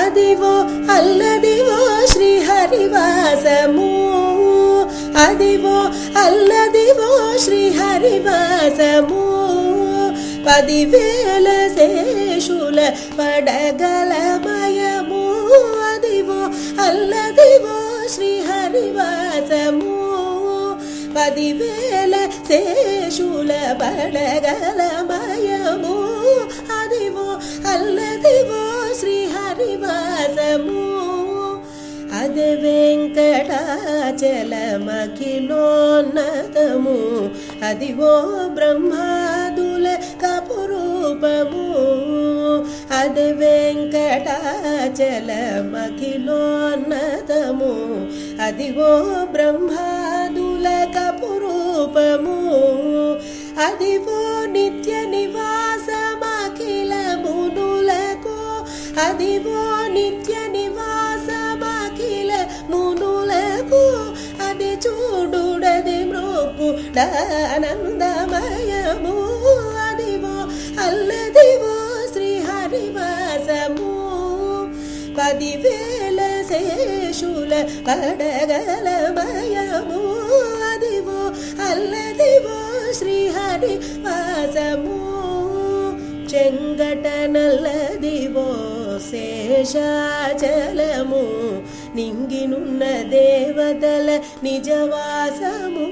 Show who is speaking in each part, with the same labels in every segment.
Speaker 1: అదివో అల్లదివో శ్రీహరివాసము, అదివో అల్లదివో శ్రీహరివాసము. 10,000 శేషుల పడగలమయము, అదివో అల్లదివో శ్రీహరివాసము. 10,000 శేషుల పడగలమయము, అదివో అల్లదివో శ్రీహరివాసము. అదే వెంకటాచలమఖిలోన్నతము, అదివో బ్రహ్మాదుల కపురూపము. అదే వెంకటాచలమఖిలోన్నతము, అదివో బ్రహ్మాదుల కపురూపము. అదివో నిత్య నివాసమఖిల మునులకు, అదివో నిత్య నివాసమఖిల మునులకు. అది చూడుడది మృక్కుడానందమయము, అదివో అల్లదివో శ్రీహరివాసము. 10,000 శేషుల పడగలమయము, అదివో అల్లదివో శ్రీహరివాసము. చెంగట నల్లదివో శేషాచలము, నింగినున్న దేవతల నిజవాసము.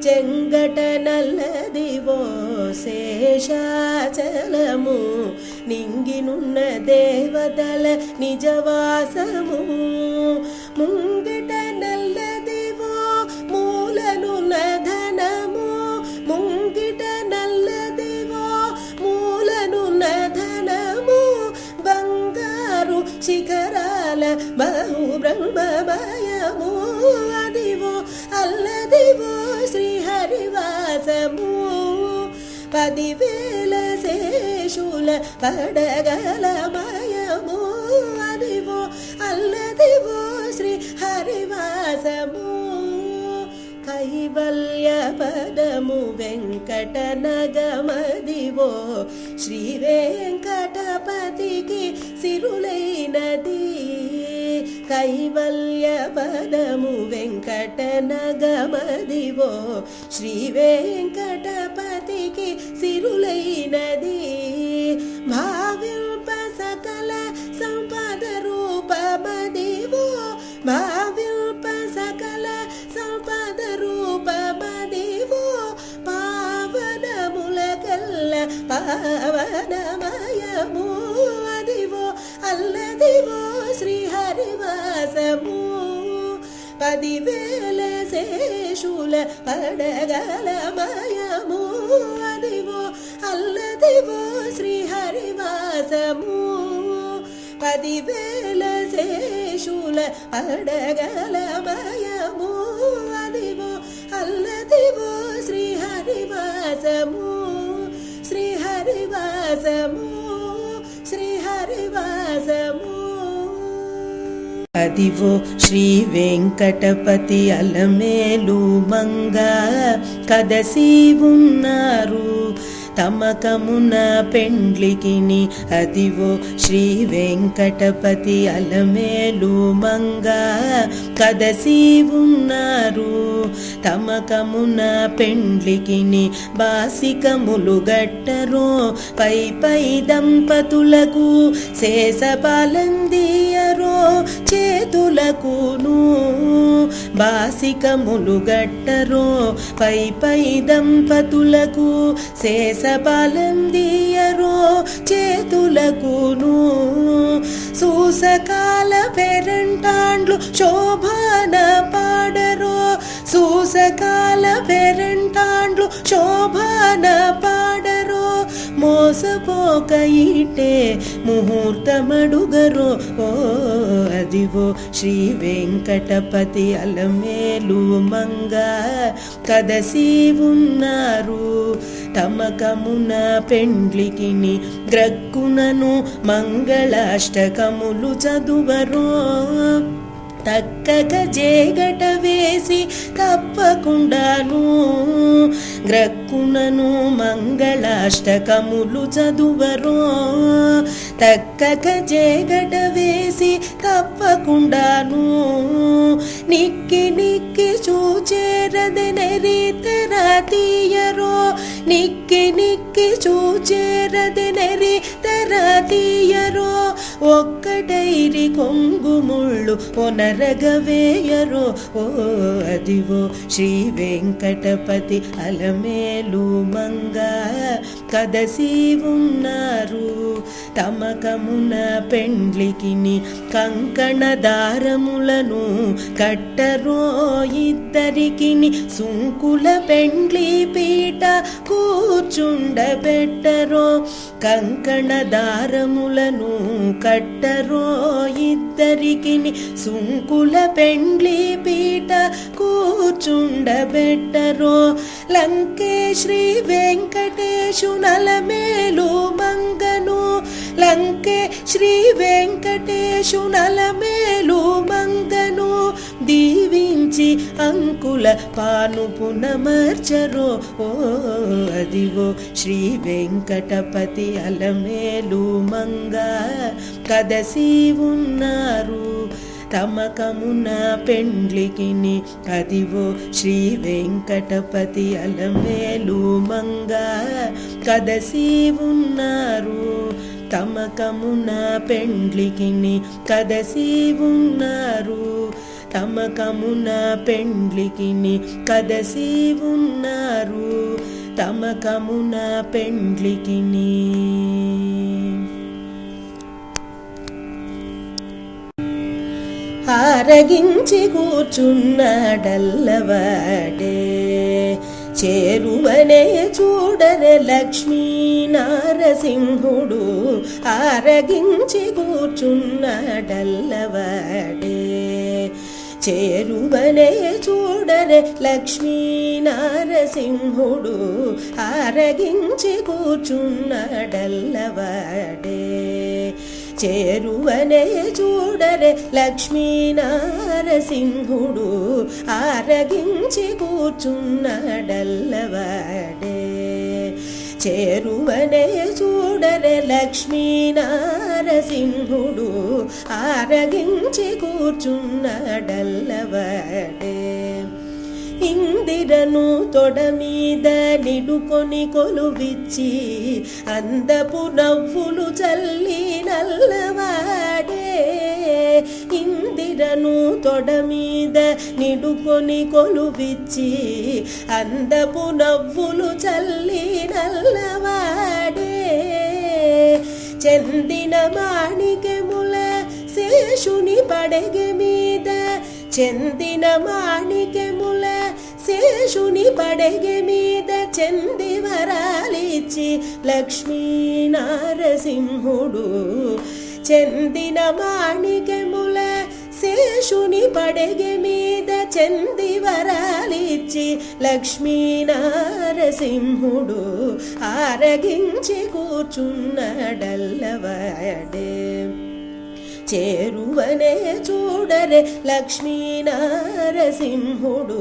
Speaker 1: చెంగట నల్లదివో శేషాచలము, నింగినున్న దేవతల నిజవాసము. ముంగిట నల్లదివో మూలనున్న ధనము, ముంగిట నల్లదివో మూలనున్న ధనము. బంగారు శిఖరాల బహు బ్రహ్మమయము, అదివో అల్లదివో శ్రీహరివాసము. 10,000 శేషుల పడగలమయము, అదివో అల్లదివో శ్రీహరివాసము. కైవల్య పదము వెంకటనగమదివో, శ్రీ వెంకటపతికి సిరులైనది. కైవల్య పదము వెంకటనగమదివో, శ్రీ వెంకటపతికి సిరులైనది. భావింప సకల సంపద రూపమదివో, భావింప సకల సంపద రూపమదివో. పావనములకల్ల పావనమయము, అదివో అల్లదివో శ్రీహరివాసము. 10,000 శేషుల పడగలమయము, అదివో అల్లదివో శ్రీహరివాసము. 10,000 శేషుల పడగలమయము, అదివో అల్లదివో శ్రీహరివాసము. శ్రీహరివాసము, శ్రీహరివాసము. అదివో శ్రీ వెంకటపతి అలమేలు మంగ కదసి ఉన్నారు తమకమున పెండ్లికిని. అదివో శ్రీ వెంకటపతి అలమేలు మంగ కదసి ఉన్నారు తమకమున పెండ్లికిని. బాసికములు గట్టరో పై పై దంపతులకు, శేషపాలందియరో చేతులకును. బాసికములు గట్టరో పై పై దంపతులకు, శేషపాలందియరో చేతులకును. సూసకాల పెరంటాండ్లు శోభాన పాడరో, సూసకాల పెరంటాండ్లు శోభాన పాడరో. మోసపోక ఇటే ముహూర్తమడుగరో, ఓ అదివో శ్రీ వెంకటపతి అలమేలు మంగ కదసి ఉన్నారు తమకమున పెండ్లికిని. గ్రక్కునను మంగళాష్టకములు చదువరో, తక్కగా జేగట వేసి తప్పకుండాను గ్రక్కునను మంగళాష్టకములు చదువరో. తక్కగా జేగట వేసి తప్పకుండాను నిక్కి నిక్కి చూచేరదెనరి తెర తీయరో. నిక్కి నిక్కి చూచేరదెనరి తెర తీయరో. ఒక్కటైరి కొంగు ముళ్ళు ఒనరగవేయరో. ఓ అదివో శ్రీ వెంకటపతి అలమేలు మంగ కదసి ఉన్నారు. తమకమున పెండ్లికిని కంకణ దారములను కట్టరో. ఇద్దరికిని సుంకుల పెండ్లి పీట కూర్చుండబెట్టరో. కంకణ దారములను కట్టరో. ఇద్దరికిని సుంకుల పెండ్లి పీట కూర్చుండబెట్టరో. లంకే శ్రీ వెంకటేశు నలమేలు మంగను. లంకే శ్రీ వెంకటేశు నలమేలు మంగను దీవించి అంకుల పానుపునమర్చరో. ఓ అదివో శ్రీ వెంకటపతి అలమేలు మంగ కదసి ఉన్నారు. తమకమున పెండ్లికిని అదివో శ్రీ వెంకటపతి అలమేలు మంగ కదసి ఉన్నారు. తమకమున పెండ్లికిని కదసి ఉన్నారు. తమకమున పెండ్లికిని కదసి ఉన్నారు. తమకమున పెండ్లికిని. ఆరగించి కూర్చున్నాడల్లవాడే చేరువనే చూడరే లక్ష్మీ నారసింహుడు. ఆరగించి కూర్చున్నాడల్లవాడే చేరువనే చూడరే లక్ష్మీ నారసింహుడు. ఆరగించి కూర్చున్నాడల్లవాడే చేరువనే చూడరే లక్ష్మీ నారసింహుడు. ఆరగించి కూర్చున్నాడల్లవాడే చేరువనే చూడరే లక్ష్మీ నారసింహుడు. ఆరగించి కూర్చున్నాడల్లవాడే ఇందిరను తొడ మీద నిడుకొని కొలువిచ్చి అందపు నవ్వులు చల్లి నల్లవాడే. ఇందిరను తొడ మీద నిడుకొని కొలువిచ్చి అందపు నవ్వులు చల్లి నల్లవాడే. చెందిన మాణిక్యముల శేషుని పడగె మీద చెందిన మాణిక్యముల శేషుని పడగె మీద చెంది వరాలిచ్చి లక్ష్మీ నారసింహుడు. చెందిన మాణిక్యముల శేషుని పడగె మీద చెంది వరాలిచ్చి లక్ష్మీ నారసింహుడు. ఆరగించి కూర్చున్నాడల్లవాడే చేరువనే చూడరే లక్ష్మీ నారసింహుడు.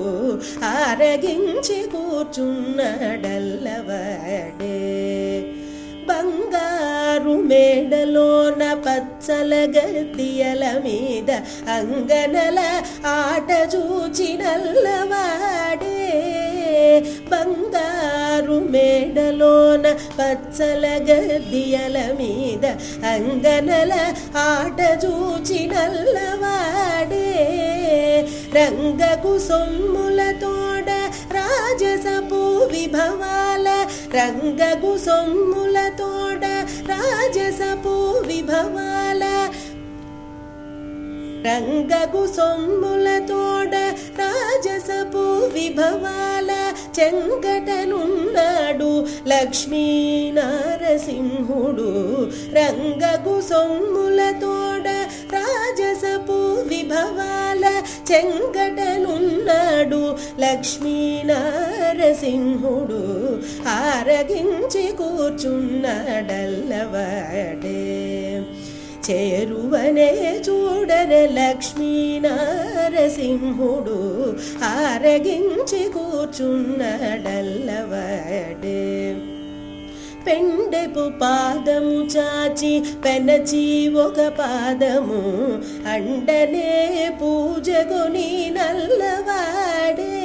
Speaker 1: ఆరగించి కూర్చున్నాడల్లవాడే బంగారు మేడలోన పచ్చల గద్దియల మీద అంగనల ఆట చూచినల్లవాడే. బంగారు మేడలోన పచ్చల గద్దియల మీద అంగనల ఆట చూచినల్లవాడే. రంగకు సొమ్ముల తోడ రాజసపు విభవాల రంగకు సొమ్ముల తోడ రాజసపు విభవాల రంగకు సొమ్ముల తోడ రాజసపు విభవాల చెంగటనున్నాడు లక్ష్మీ నారసింహుడు. రంగకు సొమ్ముల తోడ రాజసపు విభవాల చెంగటనున్నాడు లక్ష్మీ నారసింహుడు. ఆరగించి కూర్చున్నాడల్లవాడే చేరువనే చూడరే లక్ష్మీ నరసింహుడు ఆరగించి కూర్చున్నడల్లవాడే పెండెపు పాదము చాచి పెనచి ఒక పాదము అండనే పూజగొని నల్లవాడే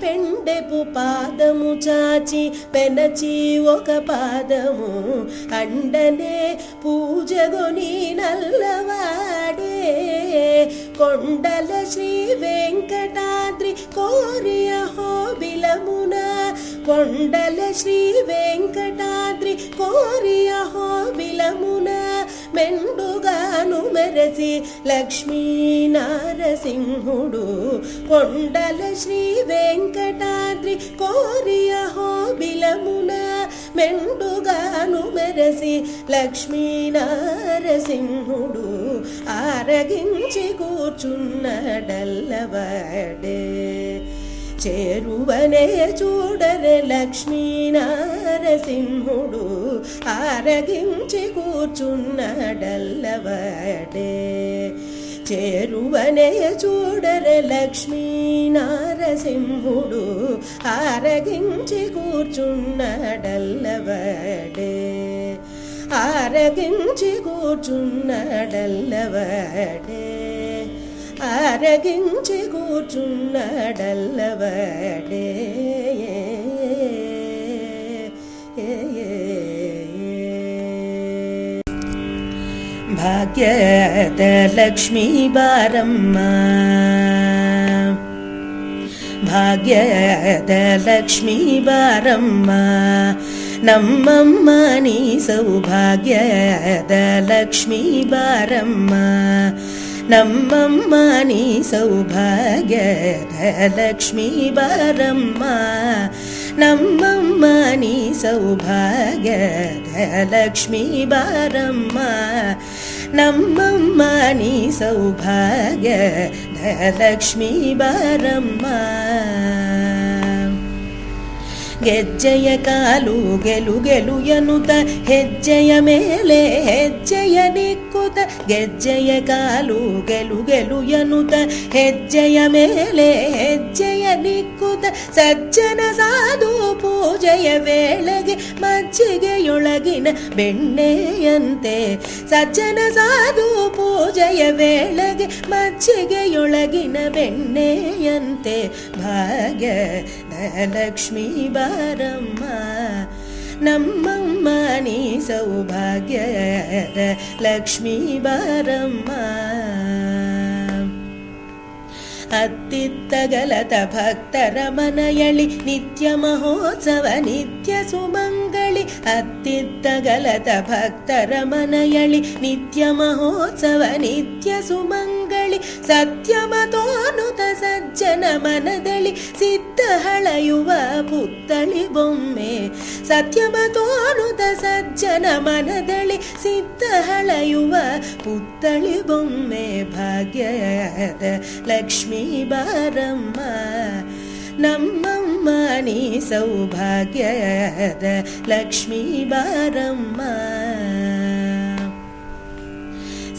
Speaker 1: పెండెపు పాదము చాచి పెనచి ఒక పాదము అండనే పూజగొని నల్లవాడే కొండల శ్రీ వెంకటాద్రి కోరియ హోబిలమున కొండల శ్రీ వెంకటాద్రి కోరియ హోబిలమున మెండుగాను మెరసి లక్ష్మీ నరసింహుడు కొండల శ్రీ వెంకటాద్రి కోరియ హోబిలమున మెండుగాను మెరసి లక్ష్మీ నరసింహుడు ఆరగించి కూర్చున్నడల్లవాడే చేరువనే చూడరే లక్ష్మీ నరసింహుడు ఆరగించి కూర్చున్నడల్లవాడే చేరువనే చూడరే లక్ష్మీ నరసింహుడు ఆరగించి కూర్చున్నడల్లవాడే ఆరగించి కూర్చున్నడల్లవాడే ఆరగించి కూర్చున్నడల్లవాడే భాగ్యద లక్ష్మీ బారమ్మ భాగ్ಯದ ಲಕ್ಷ್ಮೀ ಬಾರಮ್ಮ ನಮ್ಮಮ್ಮ ನೀ ಸೌಭಾಗ್ಯದ ಲಕ್ಷ್ಮೀ ಬಾರಮ್ಮ ನಮ್ಮಮ್ಮ ನೀ ಸೌಭಾಗ್ಯದ ಲಕ್ಷ್ಮೀ ಬಾರಮ್ಮ ನಮ್ಮಮ್ಮ ನೀ ಸೌಭಾಗ್ಯದ ಲಕ್ಷ್ಮೀ ಬಾರಮ್ಮ ನಮ್ಮಮ್ಮ ನೀ ಸೌಭಾಗ್ಯದ ಲಕ್ಷ್ಮೀ ಬಾರಮ್ಮ ಗೆಜ್ಜೆಯ ಕಾಲು ಗೆಲು ಗೆಲು ಎನ್ನುತ್ತ ಹೆಜ್ಜೆಯ ಮೇಲೆ ಹೆಜ್ಜೆಯ ನಿಕ್ಕುತ್ತ ಗೆಜ್ಜೆಯ ಕಾಲು ಗೆಲು ಗೆಲು ಎನ್ನುತ್ತ ಹೆಜ್ಜೆಯ ಮೇಲೆ ಹೆಜ್ಜೆಯ ನಿಕ್ಕುತ್ತ ಸಜ್ಜನ ಸಾಧು ಪೂಜೆಯ ವೇಳೆಗೆ ಮಜ್ಜಿಗೆಯೊಳಗಿನ ಬೆಣ್ಣೆಯಂತೆ ಸಜ್ಜನ ಸಾಧು ಪೂಜೆಯ ವೇಳೆಗೆ ಮಜ್ಜಿಗೆಯೊಳಗಿನ ಬೆಣ್ಣೆಯಂತೆ ಭಾಗ್ಯದ ಲಕ್ಷ್ಮೀ ಬಾರಮ್ಮ ನಮ್ಮಮ್ಮ ನೀ ಸೌಭಾಗ್ಯದ ಲಕ್ಷ್ಮೀ ಬಾರಮ್ಮ ಅತ್ತಿತ್ತಗಲತ ಭಕ್ತರ ಮನಯಳಿ ನಿತ್ಯ ಮಹೋತ್ಸವ ನಿತ್ಯ ಸುಮಂಗಳಿ ಅತ್ತಿತ್ತಗಲತ ಭಕ್ತರ ಮನಯಳಿ ನಿತ್ಯ ಮಹೋತ್ಸವ ನಿತ್ಯ ಸುಮಂಗಳಿ ಸತ್ಯಮತೋನುತ ಸಜ್ಜನ ಮನದಳಿ ಸಿದ್ಧ ಹಳೆಯುವ ಪುತ್ತಳಿ ಬೊಮ್ಮೆ ಸತ್ಯಮತೋನುತ ಸಜ್ಜನ ಮನದಳಿ ಸಿದ್ಧ ಹಳೆಯುವ ಪುತ್ತಳಿ ಬೊಮ್ಮೆ ಭಾಗ್ಯದ ಲಕ್ಷ್ಮೀ ಬಾರಮ್ಮ ನಮ್ಮಮ್ಮ ನೀ ಸೌಭಾಗ್ಯದ ಲಕ್ಷ್ಮೀ ಬಾರಮ್ಮ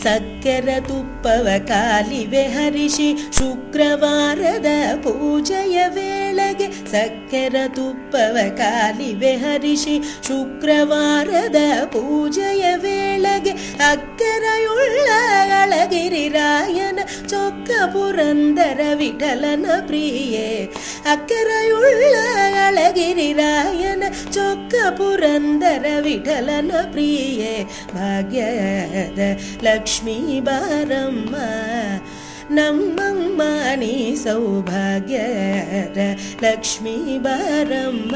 Speaker 1: ಸಕ್ಕರ ತುಪ್ಪವ ಕಾಲಿವೆ ಹರಿಷಿ ಶುಕ್ರವಾರದ ಪೂಜೆಯ ವೇಳೆಗೆ ಸಕ್ಕರ ತುಪ್ಪವ ಕಾಲಿವೆ ಹರಿಷಿ ಶುಕ್ರವಾರದ ಪೂಜೆಯ ವೇಳೆಗೆ ಅಕ್ಕರೆಯುಳ್ಳ ಅಳಗಿರಿರಾಯನ ಚೊಕ್ಕ ಪುರಂದರ ವಿಠಲನ ಪ್ರಿಯೆ ಅಕ್ಕರೆಯುಳ್ಳ ಅಳಗಿರಿರಾಯನ ಚೊಕ್ಕ ಪುರಂದರ ವಿಠಲನ ಪ್ರಿಯೆ ಭಾಗ್ಯದ ಲಕ್ಷ್ಮೀ ಬಾರಮ್ಮ ನಮ್ಮಮ್ಮ ನೀ ಸೌಭಾಗ್ಯದ ಲಕ್ಷ್ಮೀ ಬಾರಮ್ಮ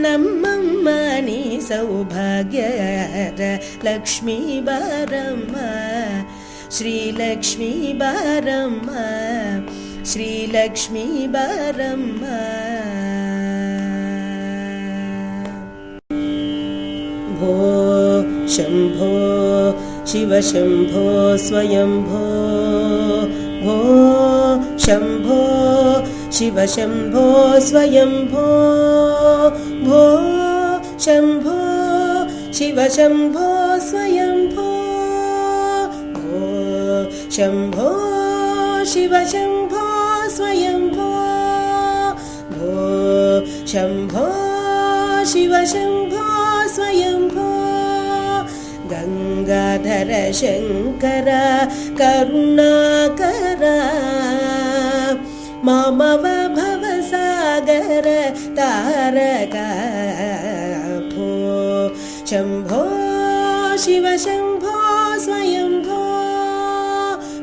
Speaker 1: ನಮ್ಮಮ್ಮ ನೀ ಸೌಭಾಗ್ಯದ ಲಕ್ಷ್ಮೀ ಬಾರಮ್ಮ ಶ್ರೀಲಕ್ಷ್ಮೀ ಬಾರಮ್ಮ ಶ್ರೀಲಕ್ಷ್ಮೀ ಬಾರಮ್ಮ ಭೋ ಶಂಭೋ ಶಿವ ಶಂಭೋ ಸ್ವಯಂಭೋ ಭೋ ಶಂಭೋ ಶಿವ ಶಂಭೋ ಸ್ವಯಂಭೋ ಭೋ ಶಂಭೋ ಶಿವ ಶಂಭೋ ಸ್ವಯಂಭೋ शम्भो शिव शम्भो स्वयम्भो भो शम्भो शिव शम्भो स्वयम्भो गंगाधर शंकर करुणाकर मामव भवसागर तारक भो शम्भो शिव शम्भो स्वयम्भो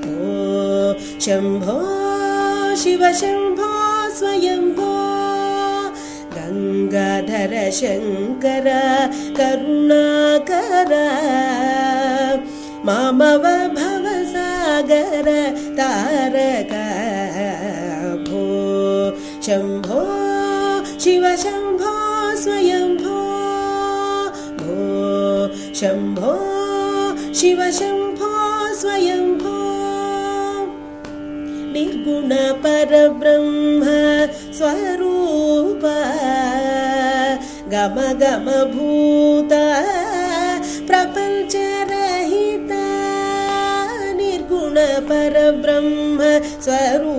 Speaker 1: भो शम्भो शिव शम्भो स्वयम्भो गंगाधर शंकर करुणाकर मामव भवसागर तारक भो शम्भो शिव शम्भो स्वयम्भो भो शम्भो शिव शम्भो स्वयम्भो निर्गुण परब्रह्म स्वरूप गम गम भूत प्रपंच रहित निर्गुण परब्रह्म स्वरूप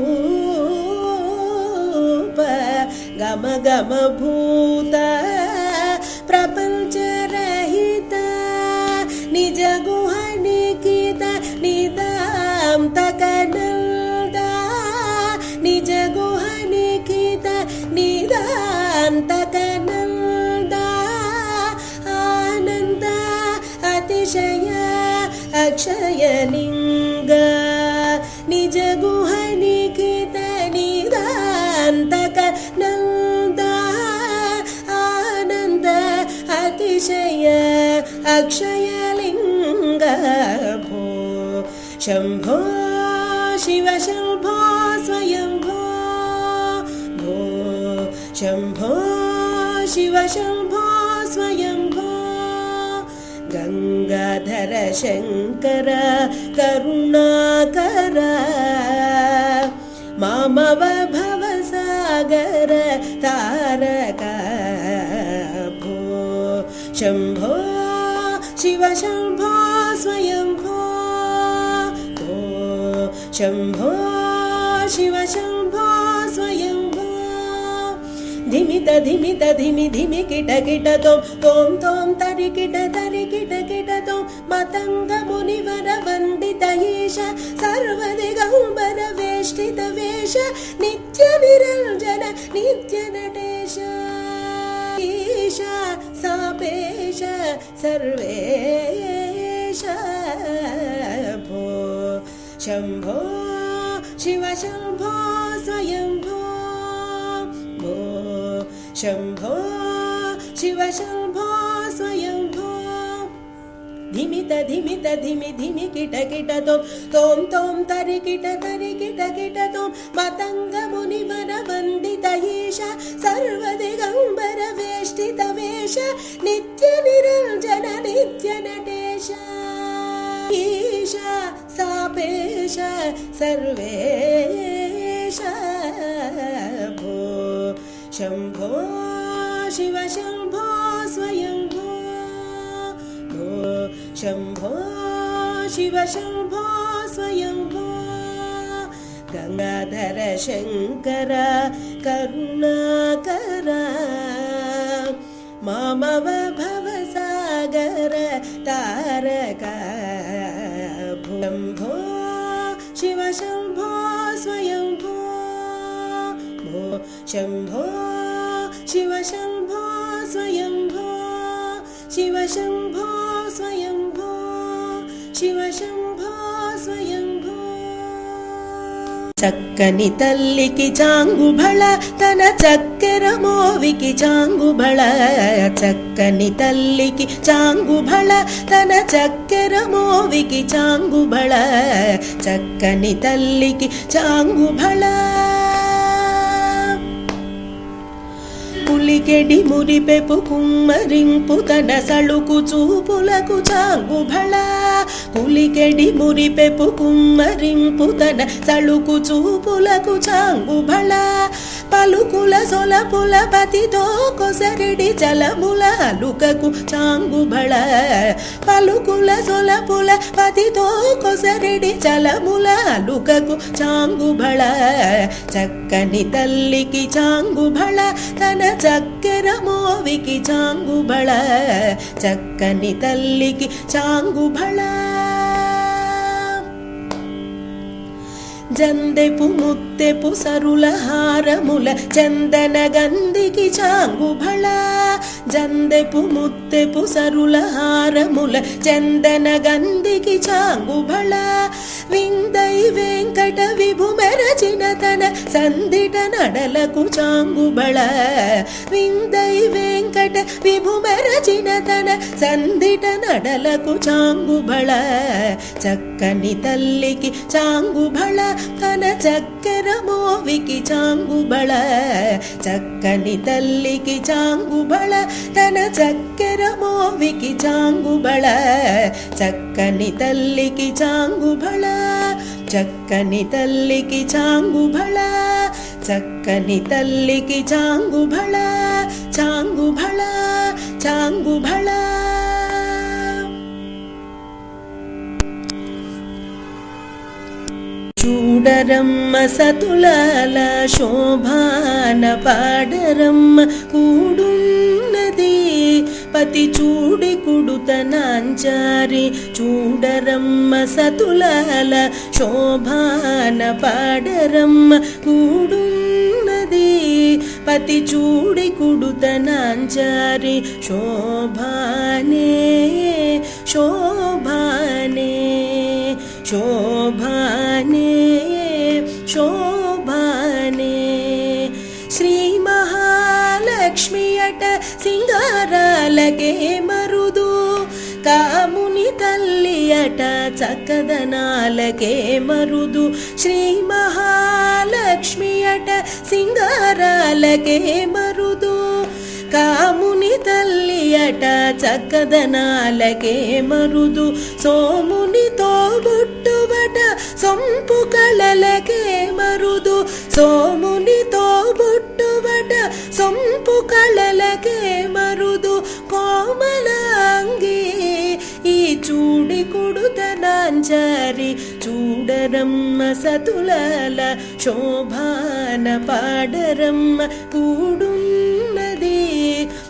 Speaker 1: गम गम भूत प्रपंच रहित निज गुह निकित निदान्तक निज गुह निकित निदान्तक आनंद अतिशय अक्षय लिंग निज गुह निकित निदान्तक आनंद अतिशय अक्षय लिंग भो शम्भो शिव शम्भो स्वयम्भो भो शम्भो शिव शम्भो स्वयम्भो गंगाधर शंकर करुणाकर मामव भवसागर तारक भो शम्भो शिव शम्भो स्वयम्भो भो शम्भो शिव शम्भो स्वयम्भो धिमित धिमित धिमि धिमि किट किट तोम तोम तरि किट तोम मतंग मुनिवर वंदित ईश सर्वदिगंबर वेष्टित वेश नित्य निरंजन नित्य नटेश ईश सापेश सर्वेश भो शम्भो शिव शम्भो स्वयम्भो भो शम्भो शिव शम्भो स्वयम्भो धिमित धिमित धिमि धिमि किट किट तोम तोम तरि किट तोम मतंग मुनिवर वंदित ईश सर्वदिगंबर वेष्टित वेश नित्य निरंजन नित्य नटेश ईश सापेश सर्वेश भो शम्भो शिव शम्भो स्वयम्भो भो शम्भो शिव शम्भो स्वयम्भो गंगाधर शंकर करुणाकर मामव भवसागर तारक शम्भो शिव शम्भो स्वयम्भो भो शम्भो शिव शम्भो स्वयम्भो शिव शम्भो स्वयम्भो शिव शम्भो स्वयम्भो చక్కని తల్లికి చాంగుబళ తన చక్కెర మోవికి చాంగుబళ చక్కని తల్లికి చాంగుబళ తన చక్కెర మోవికి చాంగుబళ చక్కని తల్లికి చాంగుబళ కులికెడి మురిపెపు కుమ్మరింపు తన సళుకు చూపులకు చాంగుబళ కులికెడి మురిపెపు కుమ్మరింపు తన సళుకు చూపులకు చాంగుబళ పలుకుల సొలపుల పతితో కొసరిడి చలముల అలుకకు చాంగుబళ పలుకుల సొలపుల పతితో కొసరిడి చలముల అలుకకు చాంగుబళ చక్కని తల్లికి చాంగుబళ తన చక్కెర మోవికి చాంగుబళ చక్కని తల్లికి చాంగుబళ జందెపు ముత్తెపు సరుల హారముల చందన గంధికి చాంగుబళ జందెపు ముత్తెపు సరుల హారముల చందన గంధికి చాంగుబళ విందై వెంకట విభు మెరచిన తన సందిట నడలకు చాంగుబళ విందై వెంకట విభు మెరచిన తన సందిట నడలకు చాంగుబళ చక్కని తల్లికి చాంగుబళ తన చక్కెర మోవికి చాంగుబళ చక్కని తల్లికి చాంగుబళ తన చక్కెర మోవికి చాంగుబళ చక్కని తల్లికి చాంగుబళ చక్కని తల్లికి చాంగుబళ చక్కని తల్లికి చాంగుబళ చాంగుబళ చాంగుబళ చూడరమ్మ సతులాల శోభాన పాడరమ్మ కూడున్నది పతి చూడి కుడుతనాంచారి చూడరమ్మ సతులాల శోభాన పాడరమ్మ కూడున్నది పతి చూడి కుడుతనాంచారి శోభానే శోభానే శోభానే శోభానే శ్రీ మహాలక్ష్మి అట సింగారాలకే మరుదు కాముని తల్లి అట చక్కదనాలకే మరుదు శ్రీ మహాలక్ష్మి అట సింగారాలకే మరుదు కాముని తల్లి అట చక్కదనాలకే మరుదు సోమునితో బుట్టుబట సొంపు కళలకే మరుదు సోమునితో బుట్టుబట సొంపు కళలకే మరుదు కోమలాంగి ఈ చూడి కుడుతనాంచారి చూడరమ్మ సతులాల శోభాన పాడరమ్మ కూడున్నది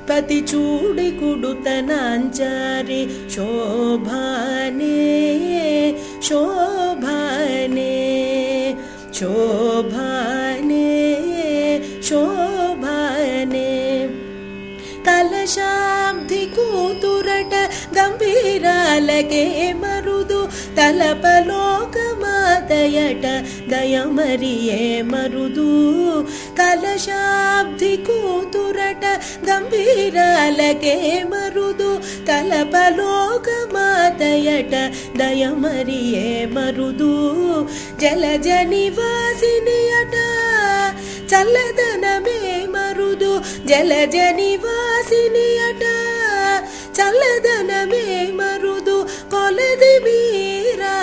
Speaker 1: పతి చూడి కుడుతనాంచారి శోభానే శోభానే శోభానే శోభానే కలశాబ్ది కూతురట గంభీరాలకే మరుదు తలపలోకమాతయట దయమరియే మరుదు కలశాబ్ది కూతురట గంభీరాలకే మరుదు తలపలోకమాతయట దయమరియే మరుదు జలజ నివాసిని అట చల్లదనమే మరుదు జలజ నివాసిని అట చల్లదనమే మరుదు కొలది మీరా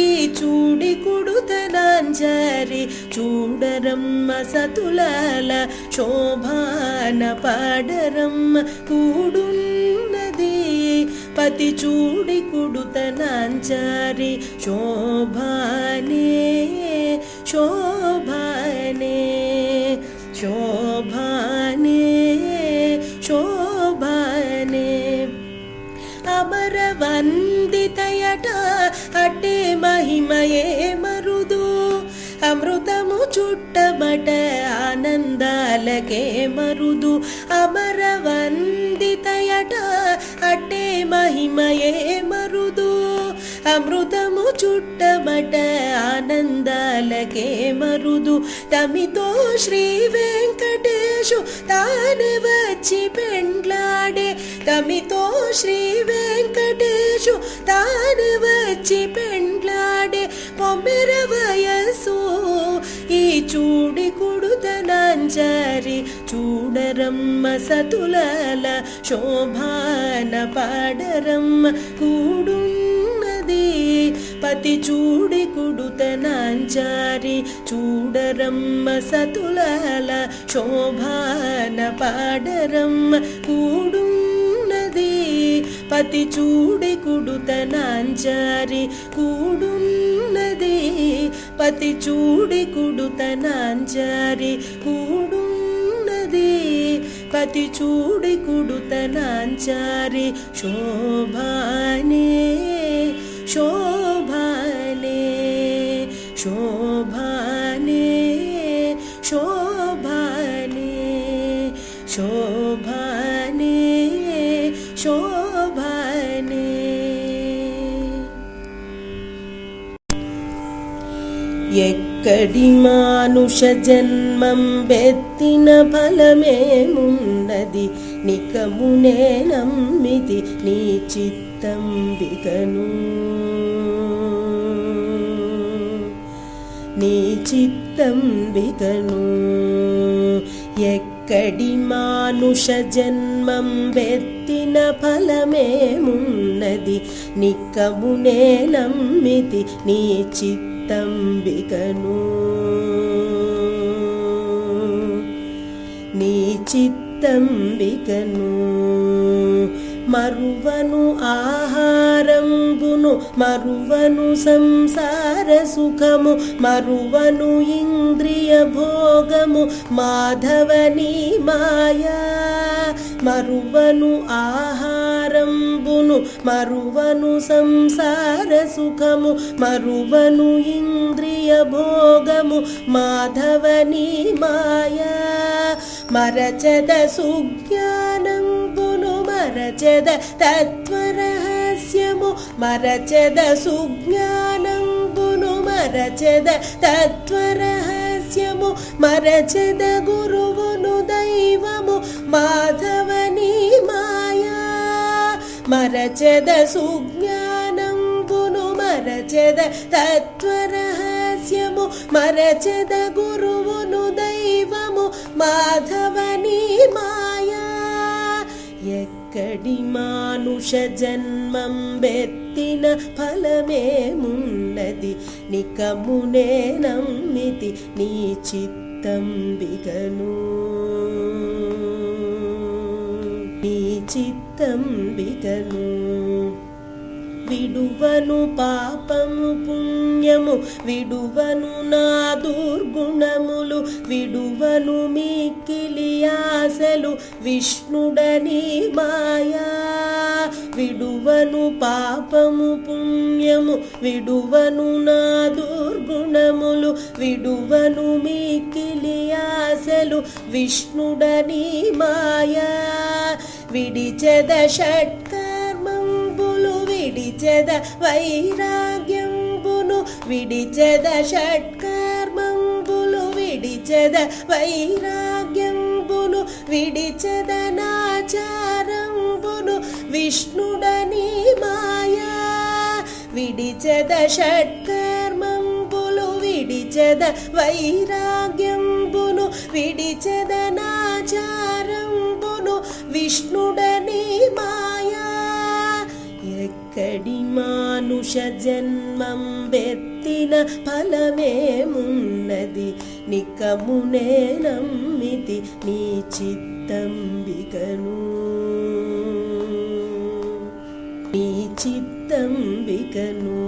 Speaker 1: ఈ చూడి కుడుతనాంచారి చూడరమ్మ సతులాల శోభాన పాడరమ్మ కూడున్నది పతి చూడి కుడుతనాంచారి శోభానే శోభానే శోభానే శోభానే అమరవందితయట అటే మహిమయే మరుదు అమృతము చుట్టబట ఆనందాలకే మరుదు అమరవందితయట అటే మహిమయే మరుదు అమృతము చుట్టబట ఆనందాలకే మరుదు తమితో శ్రీ వెంకటేశు తానే వచ్చి పెండ్లాడే తమితో శ్రీ వెంకటేశు తానే వచ్చి పెండ్లాడే పొమ్మెర వయసు ఈ చూడి కుడుతనాంచారి చూడరమ్మ సతులాల శోభాన పాడరమ్మ కూడున్నది పతి చూడి కుడుతనాంచారి చూడరమ్మ సతులాల శోభాన పాడరమ్మ కూడున్నది పతి చూడి కుడుతనాంచారి కూడున్నది పతి చూడి కుడుతనాంచారి కూడున్నది పతి చూడి కుడుతనాంచారి శోభానే శోభానే శోభానే శోభానే శోభానే శోభానే ఎక్కడి మానుష జన్మం బెత్తిన ఫలమేమున్నది నికమునే నమ్మితి నీ చిత్తంబికను నీ చిత్తంబికను ఎక్కడి మానుష జన్మం బెత్తిన ఫలమేమున్నది నికమునే నమ్మితి నీ చిత్తంబికను నీ చిత్తంబికను మరువను ఆహారంబును మరువను సంసార సుఖము మరువను ఇంద్రియ భోగము మాధవని మాయా మరువను ఆహారంబును మరువను సంసార సుఖము మరువను ఇంద్రియ భోగము మాధవని మాయా మరచద సుజ్ఞానంబును మరచద తత్వరహస్యము మరచద సుజ్ఞానంబును మరచద తత్వరహస్యము మరచద గురువును దైవము మాధవని మాయా మరచద సుజ్ఞానంబును మరచద తత్వరహస్యము మరచద గురువును దైవము మాధవని మాయా ఎక్కడి మానుష జన్మం బెత్తిన ఫలమేమున్నది నికమునే నమ్మితి నీ చిత్తంబికను నీ చిత్తంబికను విడువను పాపము పుణ్యము విడువను నా దుర్గుణములు విడువను మిక్కిలి ఆశలు విష్ణుడని మాయా విడువను పాపము పుణ్యము విడువను నా దుర్గుణములు విడువను మిక్కిలి ఆశలు విష్ణుడని మాయా విడిచెద షట్కర్మంబులు విడిచెద వైరాగ్యంబును విడిచెద షట్కర్మంబులు విడిచెద వైరాగ్యంబును విడిచెద నాచారంబును విష్ణుడని మాయా విడిచెద షట్కర్మంబులు విడిచెద వైరాగ్యంబును విడిచెద నాచారంబును విష్ణుడని మాయా ఎక్కడి మానుష జన్మం బెత్తిన ఫలమేమున్నది నికమునే నమ్మితి నీ చిత్తంబికను నీ చిత్తంబికను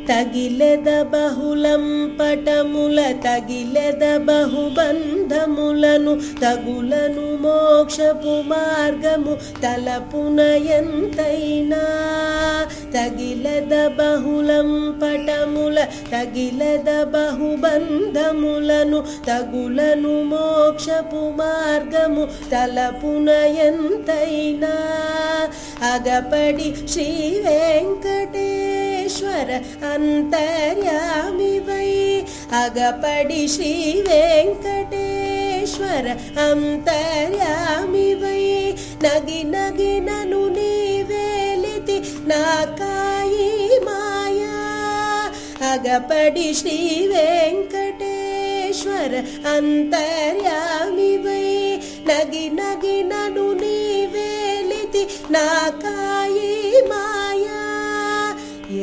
Speaker 1: తగిలెద బహుళం పటముల తగిలెద బహుబంధములను తగులను మోక్షపు మార్గము తలపున ఎంతైనా తగిలెద బహుళం పటముల తగిలెద బహుబంధములను తగులను మోక్షపు మార్గము తలపున ఎంతైనా అగపడి శ్రీ వెంకటేశ్వర అంతర్యామివై అగపడి శ్రీ వెంకటేశ్వర అంతర్యామివై నగి నగి నను నీవేలితి నాకాయి మాయా అగపడి శ్రీ వెంకటేశ్వర అమర అంతర్యామివై నగి నగి నను నీవేలితి నాకాయి మాయా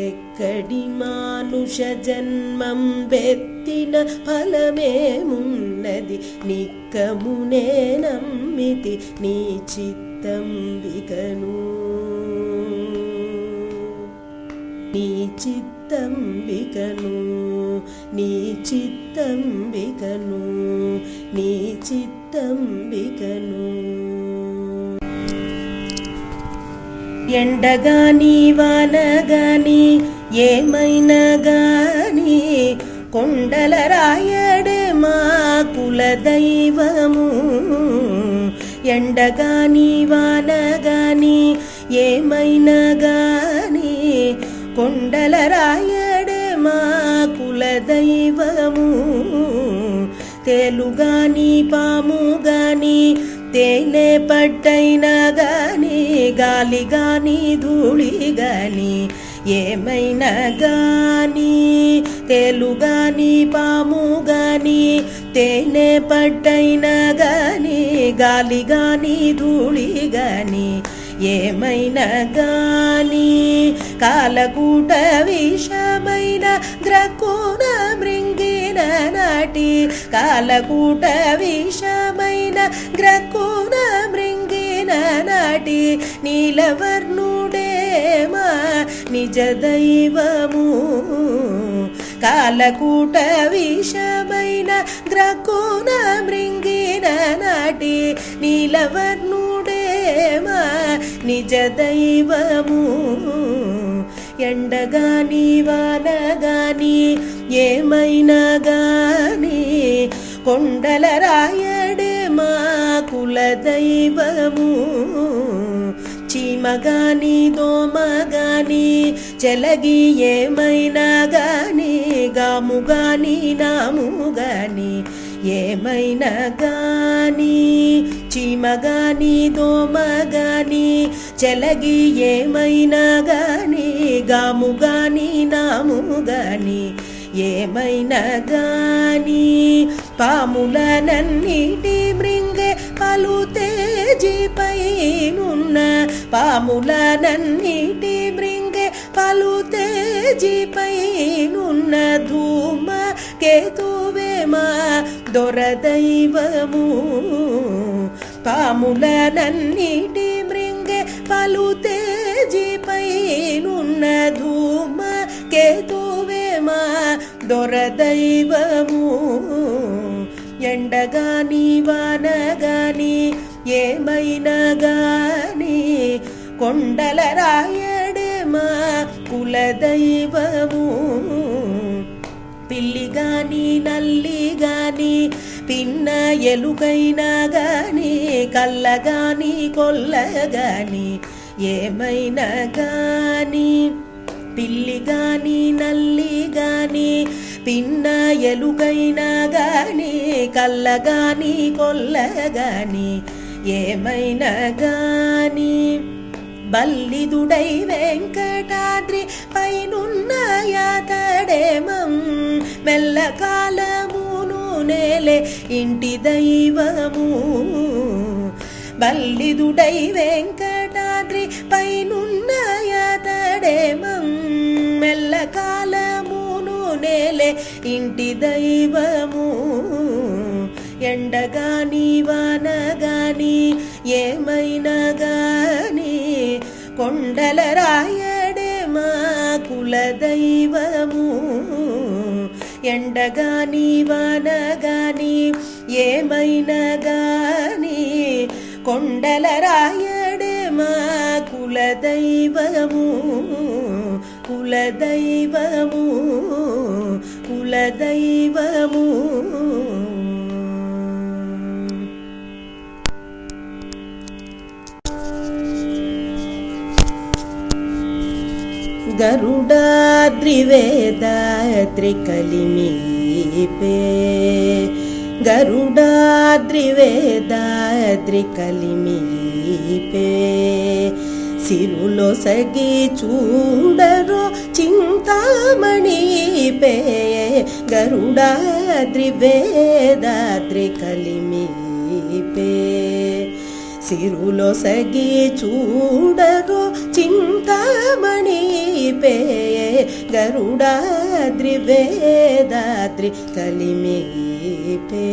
Speaker 1: ఎక్కడి మానుష జన్మం బెత్తిన ఫలమేమున్నది నిక్కమునే నమ్మితి నీ చిత్తంబికను నీ చిత్తంబికను నీ చిత్తంబికను నీ చిత్తంబికను ఎండగాని వానగాని ఏమైనా గాని కొండల రాయడే మా కుల దైవము ఎండగాని వానగాని ఏమైనా గాని కొండల రాయడే మా కుల దైవము తేలుగాని పాముగాని తేనె పట్టైనా గాని గాలి గాని ధూళి గాని ఏమైనా గాని తేలుగాని పాము గాని తేనె పట్టైనా గాని గాలి గాని ధూళి గాని ఏమైనా గాని కాలకూట విషమైన గ్రక్కున మృంగిన నాటి కాలకూట విషమైన గ్రక్కున మృంగిన నాటి నీలవర్ణుడే మా నిజ దైవము కాలకూట విషమైన గ్రక్కున మృంగిన నాటి నీలవర్ణుడే మా నిజ దైవము ఎండగాని వానగాని ఏమైనా గాని కొండల రాయడే మా కుల దైవము చీమగాని దోమగాని చెలగి ఏమైనా గాని గాముగాని నాముగాని ఏమైనా గాని చీమగాని దోమగాని చెలగి ఏమైనా గాని గాముగాని నాముగాని ఏమైనా గాని పాములనన్నిటి మృంగే పలు తేజిపైనున్న పాములనన్నిటి మృంగే పలు తేజిపైనున్న ధూమ కేతువే మా దొరదైవము పాములనన్నిటి మృంగే పలు తేజిపైనున్న ధూమ కేతువే మా దొరదైవము ఎండగాని వానగాని ఏమైనా గాని కొండల రాయడే మా కుల దైవము పిల్లిగాని నల్లిగాని పిన్న ఎలుకైనా గాని కళ్ళగాని కొల్లగాని ఏమైనా గాని పిల్లిగాని నల్లిగాని పిన్న ఎలుకైనా గాని కళ్ళగాని కొల్లగాని ఏమైనా గాని బల్లిదుడై వెంకటాద్రి పైనున్న యాతడేమం మెల్లకాలమును నేలే ఇంటి దైవము బల్లిదుడై వెంకటాద్రి పైనున్న యాతడేమం మెల్లకాలమును నేలే ఇంటి దైవము ఎండగాని వానగాని ఏమైనా గాని కొండల రాయడే మా కుల దైవము ఎండగాని వానగాని ఏమైనా గాని కొండల రాయడే మా కుల దైవము కుల దైవము కుల దైవము గరుడాద్రివేదాద్రి కలిమిపే గరుడాద్రివేదాద్రి కలిమిపే సిరులో సగి చూడరో చింత చింతామణిపే గరుడాద్రి వేదాద్రి కలిమిపే సిరులొసగి చూడరో చింతామణిపే గరుడాద్రి వేదాద్రి కలిమిపే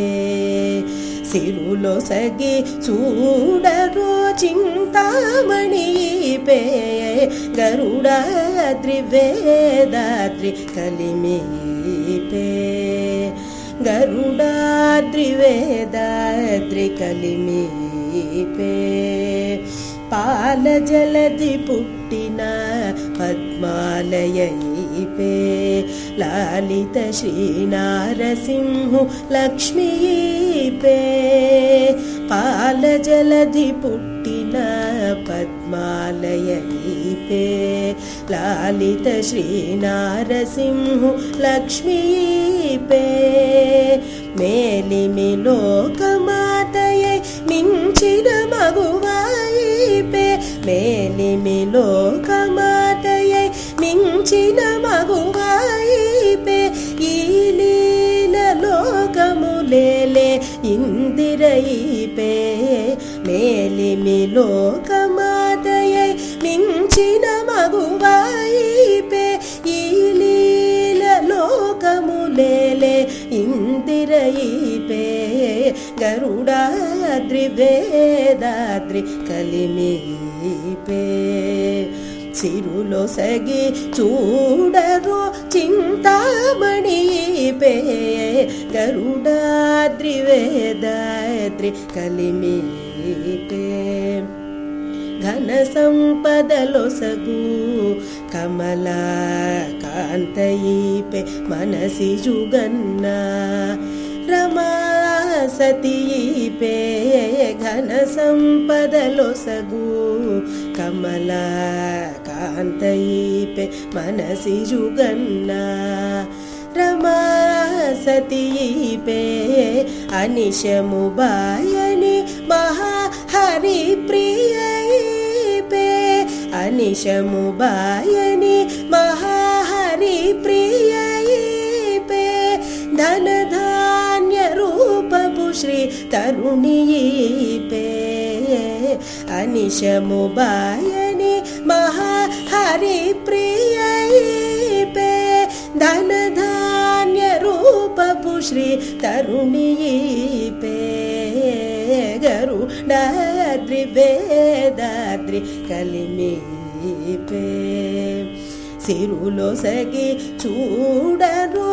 Speaker 1: సిరులొసగి చూడరో చింతామణిపే గరుడాద్రి వేదాద్రి కలిమిపే గరుడాద్రి వేదాద్రి కలిమిపే పాల జలధి పుట్టిన పద్మాలయైపే లాలిత శ్రీనారసింహు లక్ష్మీపే పాల జలధి పుట్టిన పద్మాలయైపే లాలిత శ్రీనారసింహు లక్ష్మీపే మేలిమి లోకమాతయై మించిన మగువాయిపే మేలిమి లోకమాతయై మించిన మగువాయిపే ఈ లీల లోకములేలే ఇందిరైపే మేలిమి లోకమాతయై మించిన మగువాయిపే ఈ లీల లోకములేలే ఇందిరైపే గరుడాద్రి వేదాద్రి కలిమిపే సిరులొసగి చూడరో చింతామణిపే గరుడాద్రి వేదాద్రి కలిమిపే ఘన సంపదలొసగు కమలా కాంతయిపే మనసి జుగన్న రమా సతీపే ఘన సంపదలొసగు కమలా కాంతయిపే మనసి జుగన్న రమా సతీపే అనిశము బాయని మహాహరి ప్రియైపే అనిశము బాయని మహాహరి ప్రియైపే ధనధాన్య రూపపు శ్రీ తరుణీపే అనిశము బాయని మహాహరి ప్రియైపే ధనధాన్య రూపపు శ్రీ తరుణీపే గరుడాద్రి వేదాద్రి కలిమిపే సిరులొసగి చూడరో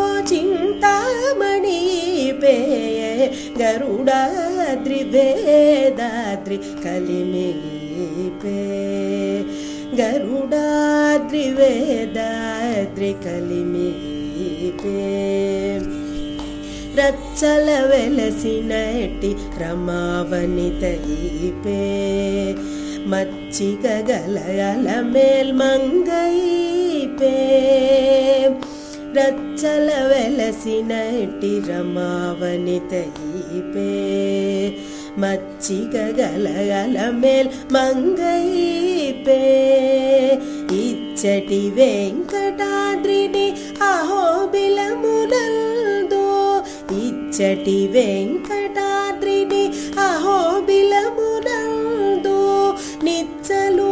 Speaker 1: చింతామణిపే గరుడాద్రి వేదాద్రి కలిమిపే గరుడాద్రి వేదాద్రి కలిమిపే రచ్చల వెలసినట్టి రమావనితయిపే మచ్చిక గలయల మేల్మంగయిపే రచ్చల వెలసినట్టి రమావనితయిపే మచ్చిక గలయల male మంగయిపే ఇచ్చటి వెంకటాద్రిని అహోబిలమునందు ఇచ్చటి వెంకటాద్రిని అహోబిలమునందు నిచ్చలు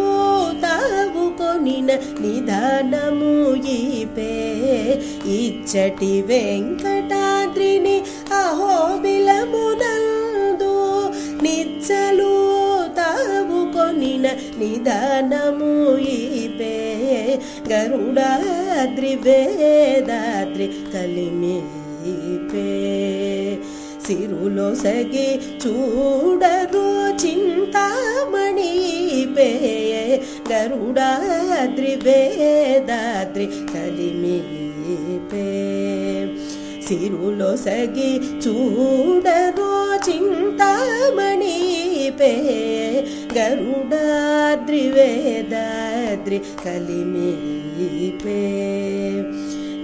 Speaker 1: తావుకొనిన నిదానము ePay ఇచ్చటి వెంకటాద్రిని అహోబిలమునందు నిచ్చలు తావుకొనిన నిదానము ePay Garudadri Vedadri కలిమిపే సిరులొసగి చూడరో చింతామణిపే Garudadri Vedadri కలిమిపే సిరులొసగి చూడరో చింతామణిపే Garudadri Vedadri కలిమిపే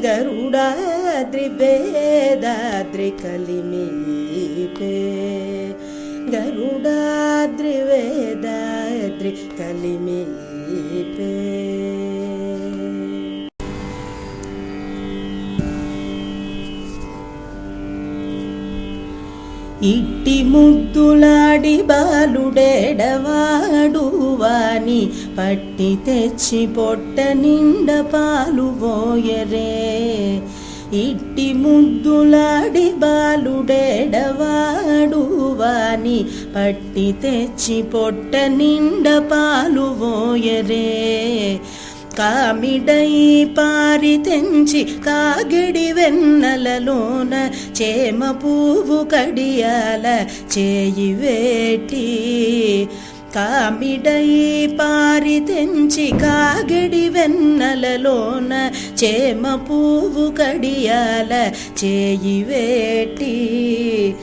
Speaker 1: Garudadri Vedadri కలిమిపే Garudadri Vedadri కలిమిపే ఇట్టి ముద్దులాడి బాలుడేడవాడు వాని పట్టి తెచ్చి పొట్ట నిండ పాలు పోయరే. ఇట్టి ముద్దులాడి బాలుడేడవాడు వాని పట్టి తెచ్చి పొట్ట నిండ పాలు పోయరే. కామిడై పారి తెంచి కాగిడి వెన్నెలలోన చేమ పువ్వు కడియాల చేయి వేటి. కామిడై పారి తెంచి కాగిడి వెన్నెలలోన చేమ పువ్వు కడియాల చేయి వేటి.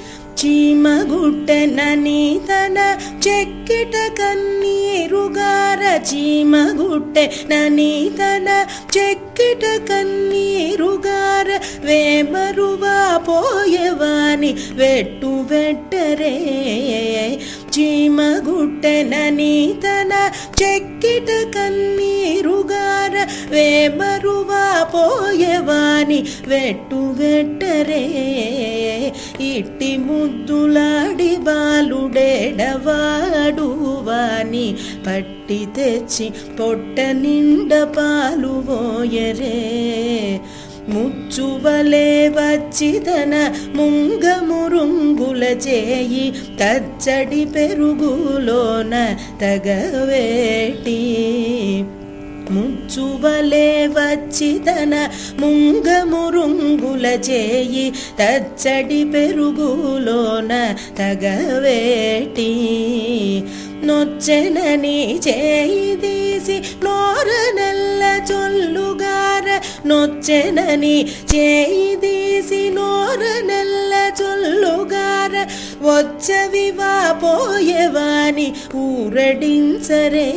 Speaker 1: చీమగుట్టెనని తన చెక్కిట కన్నీరుగార. చీమగుట్టెనని తన చెక్కిట కన్నీరుగార. వేమరువా పోయేవాని వెట్టు వెట్టరే. చీమగుట్టెనని తన చెక్కిట కన్నీరుగార. వేమరువా పోయేవాని వెట్టు వెట్టరే. ఇట్టి ముద్దులాడి బాలుడేడవాడు వాని పట్టి తెచ్చి పొట్ట నిండ పాలు పోయరే. ముచ్చువలే వచ్చి తన ముంగమురుంగుల చేయి తచ్చడి పెరుగులోన తగవేటి. ముచ్చువలే వచ్చి తన ముంగమురుంగుల చేయి తచ్చడి పెరుగులోన తగవేటి. నొచ్చెనని చేయి తీసి నోర నల్ల చొల్లుగార. నొచ్చెనని చేయి తీసి నోర నల్ల చొల్లుగార. వచ్చవివా పోయేవాని ఊరడించరే.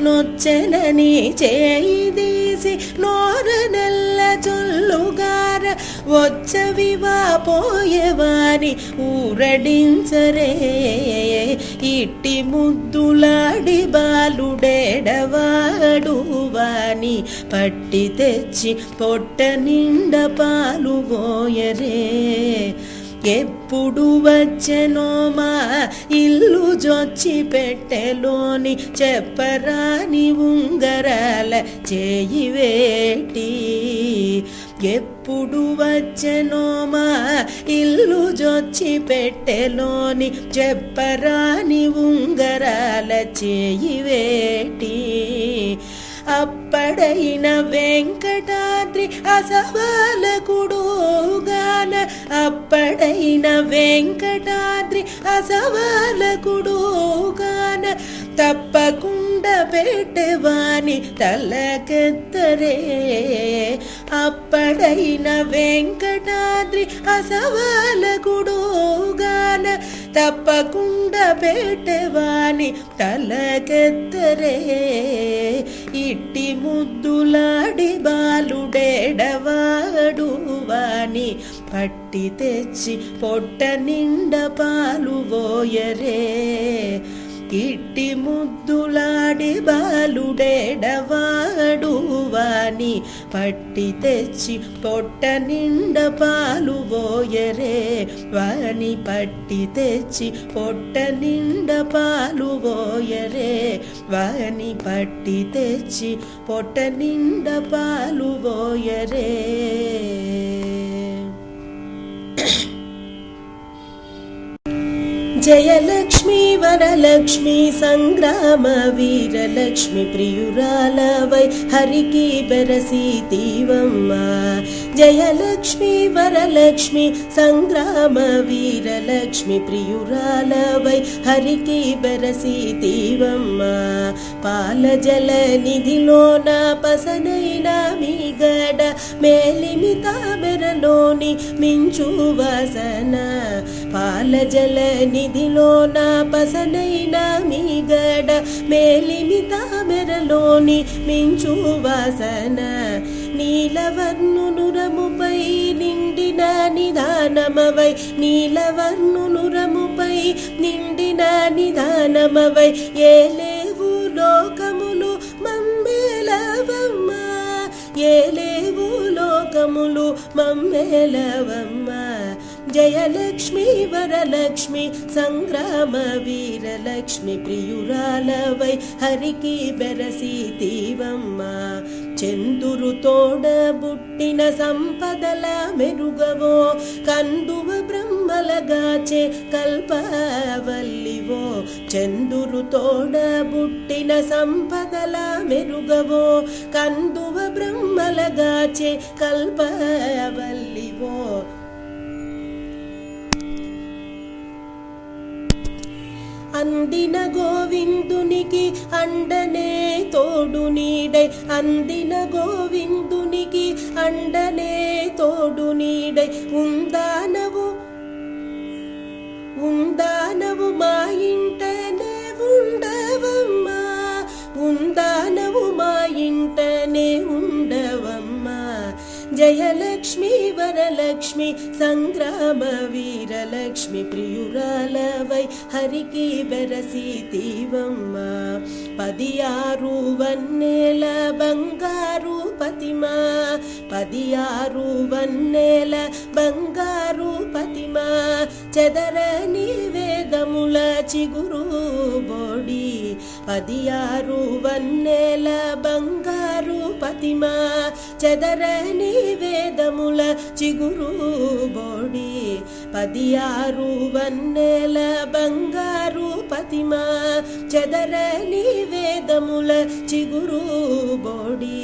Speaker 1: నొచ్చెనని చేయి తీసి నోర నల్ల చొల్లుగార. వచ్చవివా పోయేవాని ఊరడించరే. ఇట్టి ముద్దులాడి బాలుడేడవాడు వాని పట్టి తెచ్చి పొట్ట నిండ పాలు పోయరే. ఎప్పుడు వచ్చెనో మా ఇల్లు జొచ్చి పెట్టెలోని చెప్పరాని ఉంగరాల చేయి వేటి. ఎప్పుడు వచ్చెనో మా ఇల్లు జొచ్చి పెట్టెలోని చెప్పరాని ఉంగరాల చేయి వేటి. అప్పడైన వెంకటాద్రి అసవాలకుడుగాన. అప్పడైన వెంకటాద్రి అసవాలకుడుగాన. తప్పకుండా పెట్టెవాని తలకెత్తరే. అప్పడైన వెంకటాద్రి అసవాలకుడుగాన. తప్పకుండా పెట్టెవాని తలకెత్తరే. ఇట్టి ముద్దులాడి బాలుడేడవాడు వాని పట్టి తెచ్చి పొట్ట నిండ పాలు పోయరే. ఇట్టి ముద్దులాడి బాలుడేడవాడు వాని పట్టి తెచ్చి పొట్ట నిండ పాలు పోయరే. వాని పట్టి తెచ్చి పొట్ట నిండ పాలు పోయరే. వాని పట్టి తెచ్చి పొట్ట నిండ పాలు పోయరే. జయలక్ష్మి వరలక్ష్మి సంగ్రామ వీరలక్ష్మి ప్రియురాలవై హరికి బెరసీతివమ్మ. జయలక్ష్మి వరలక్ష్మి సంగ్రామ వీరలక్ష్మి ప్రియురాలవై హరికి బెరసీతివమ్మ. పాల జల నిధిలోన పసనైన మీ గడ మేలిమి తామెరలోని మించు వాసన. పాల జల నిధిలోన పసనైన మీ గడ మేలిమి తామెరలోని మించు వాసన. నీలవర్ణునురముపై నిండిన నిధానమవై. నీలవర్ణునురముపై నిండిన నిధానమవై. ఏలేవు లోకములు మమ్మేలవమ్మ. ఏలేవు లోకములు మమ్మేలవమ్మ. జయలక్ష్మి వరలక్ష్మి సంగ్రామ వీరలక్ష్మి ప్రియురాలవై హరికి బెరసితివమ్మ చందురు తోడ బుట్టిన సంపదల మెరుగవో కందువ బ్రహ్మలగాచే కల్పవల్లివో చందురు తోడ బుట్టిన సంపదల మెరుగవో కందువ బ్రహ్మలగాచే కల్పవల్లివో అందిన గోవిందునికి అండనే తోడు నీడై అందిన గోవిందునికి అండనే తోడు నీడై ఉందానవు మా ఇంటనే ఉండవమ్మా ఉందానవు మా ఇంటనే ఉండవమ్మా జయలక్ష్మి వరలక్ష్మి సంగ్రామ వీరలక్ష్మి ప్రియురాలవై హరికి బెరసితివమ్మ 16 వన్నెల బంగారు పతిమా 16 వన్నెల బంగారు పతిమా చెదరని వేదముల చిగురు బోడి 16 వన్నెల బంగారు పతిమా చెదరని వేదముల చిగురు బోడి 16 వన్నెల బంగారు పతిమా చెదరని వేదముల చిగురు బోడి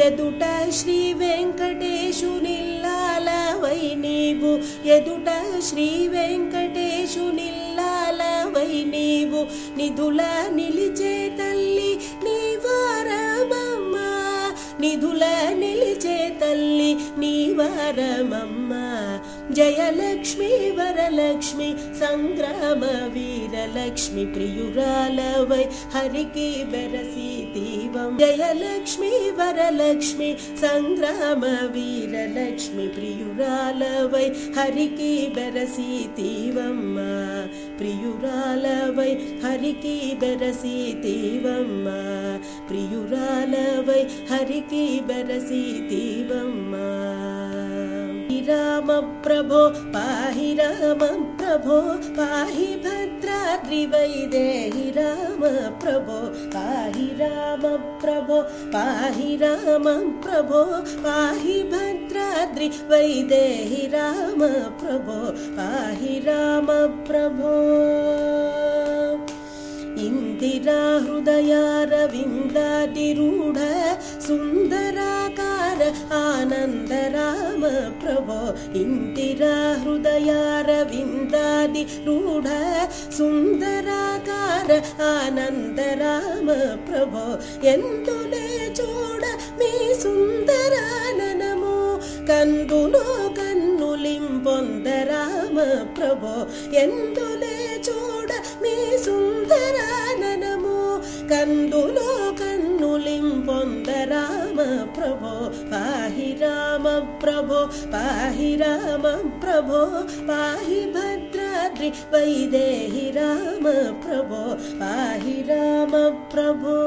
Speaker 1: ఎదుట శ్రీ వెంకటేశు నిల్లాలవై నీవు ఎదుట శ్రీ వెంకటేశు నిల్లాలవై నీవు నిధుల నిలిచే తల్లి నీ వారమమ్మ నిధుల నిలిచే తల్లి నీ వారమమ్మ జయలక్ష్మి వరలక్ష్మి సంగ్రామ వీరలక్ష్మి ప్రియురాలవై హరికి బెరసితివమ్మ జయలక్ష్మి వరలక్ష్మి సంగ్రామ వీరలక్ష్మి ప్రియురాలవై హరికి బెరసితివమ్మ ప్రియురాలవై హరికి బెరసితివమ్మ ప్రియురాలవై హరికి బెరసితివమ్మ రామ ప్రభో పాహి రామ ప్రభో పాహి భద్రాద్రి వైదేహి రామ ప్రభో పాహి రామ ప్రభో పాహి రామ ప్రభో పాహి భద్రాద్రి వైదేహి రామ ప్రభో పాహి రామ ప్రభో ఇందిరా హృదయారవిందాదిరూఢ సుందరాకార ఆనంద రామ ప్రభో ఇందిరా హృదయారవిందాదిరూఢ సుందరాకార ఆనంద రామ ప్రభో ఎందులే చూడ మీ సుందరాననము కందులో కన్నులింపొంద రామ ప్రభో ఎందులే చూడ మీ సుందరాననము కందులో కన్నులింపొంద రామ ప్రభో పాహి రామ ప్రభో పాహి రామ ప్రభో పాహి భద్రాద్రి వైదేహి రామ ప్రభో పాహి రామ ప్రభో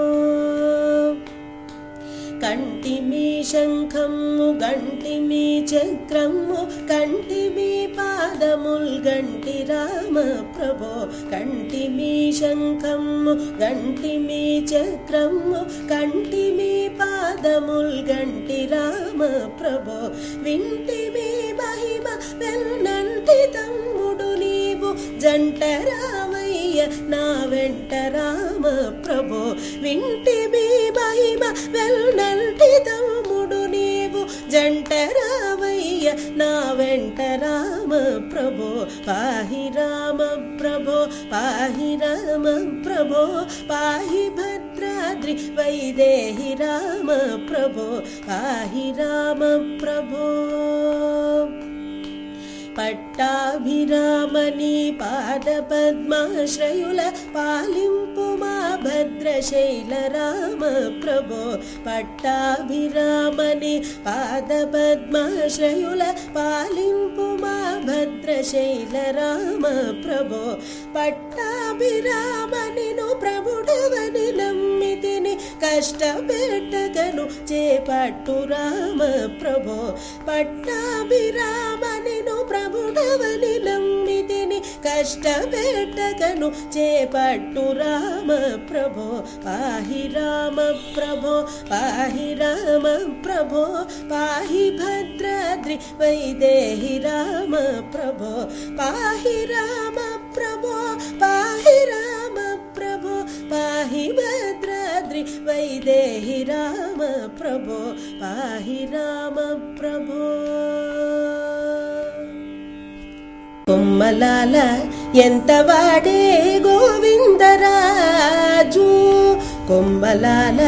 Speaker 1: కంటిమి శంఖము గంటిమి చక్రము కంటిమి పాదముల్ గంటి రామ ప్రభో కంటిమి శంఖము గంటిమి చక్రము కంటిమి పాదముల్ గంటి రామ ప్రభో వింటిమి మహిమ వెన్నంటి తమ్ముడు నీవు జంట రామయ్య నా వెంట రామ ప్రభో వింటిమి మహిమ వెన్నంటి తమ్ముడు నీవు జంట రామయ్య నా వెంట రామ ప్రభో పాహి రామ ప్రభో పాహి రామ ప్రభో పాహి భద్రాద్రి వైదేహి రామ ప్రభో పాహి రామ ప్రభో పట్టాభిరామని పాద పద్మాశ్రయుల పాలింపు మా భద్రశైల రామ ప్రభో పట్టాభిరామని పాద పద్మాశ్రయుల పాలింపు మా భద్రశైల రామ ప్రభో పట్టాభిరామనిను ప్రభుడవని నమ్మితిని కష్టపెట్టగను చేపట్టు రామ ప్రభో పట్టాభిరామ నిను ప్రభుడవని నమ్మితిని కష్టపెట్టగను చేపట్టు రామ ప్రభో పాహి రామ ప్రభో పాహి రామ ప్రభో పాహి భద్రాద్రి వైదేహి రామ ప్రభో పాహి రామ ప్రభో పాహి రామ ప్రభో పాహి భద్రాద్రి వైదేహి రామ ప్రభో పాహి రామ ప్రభో కొమ్మలాల ఎంత వాడే గోవిందరాజు కొమ్మలాల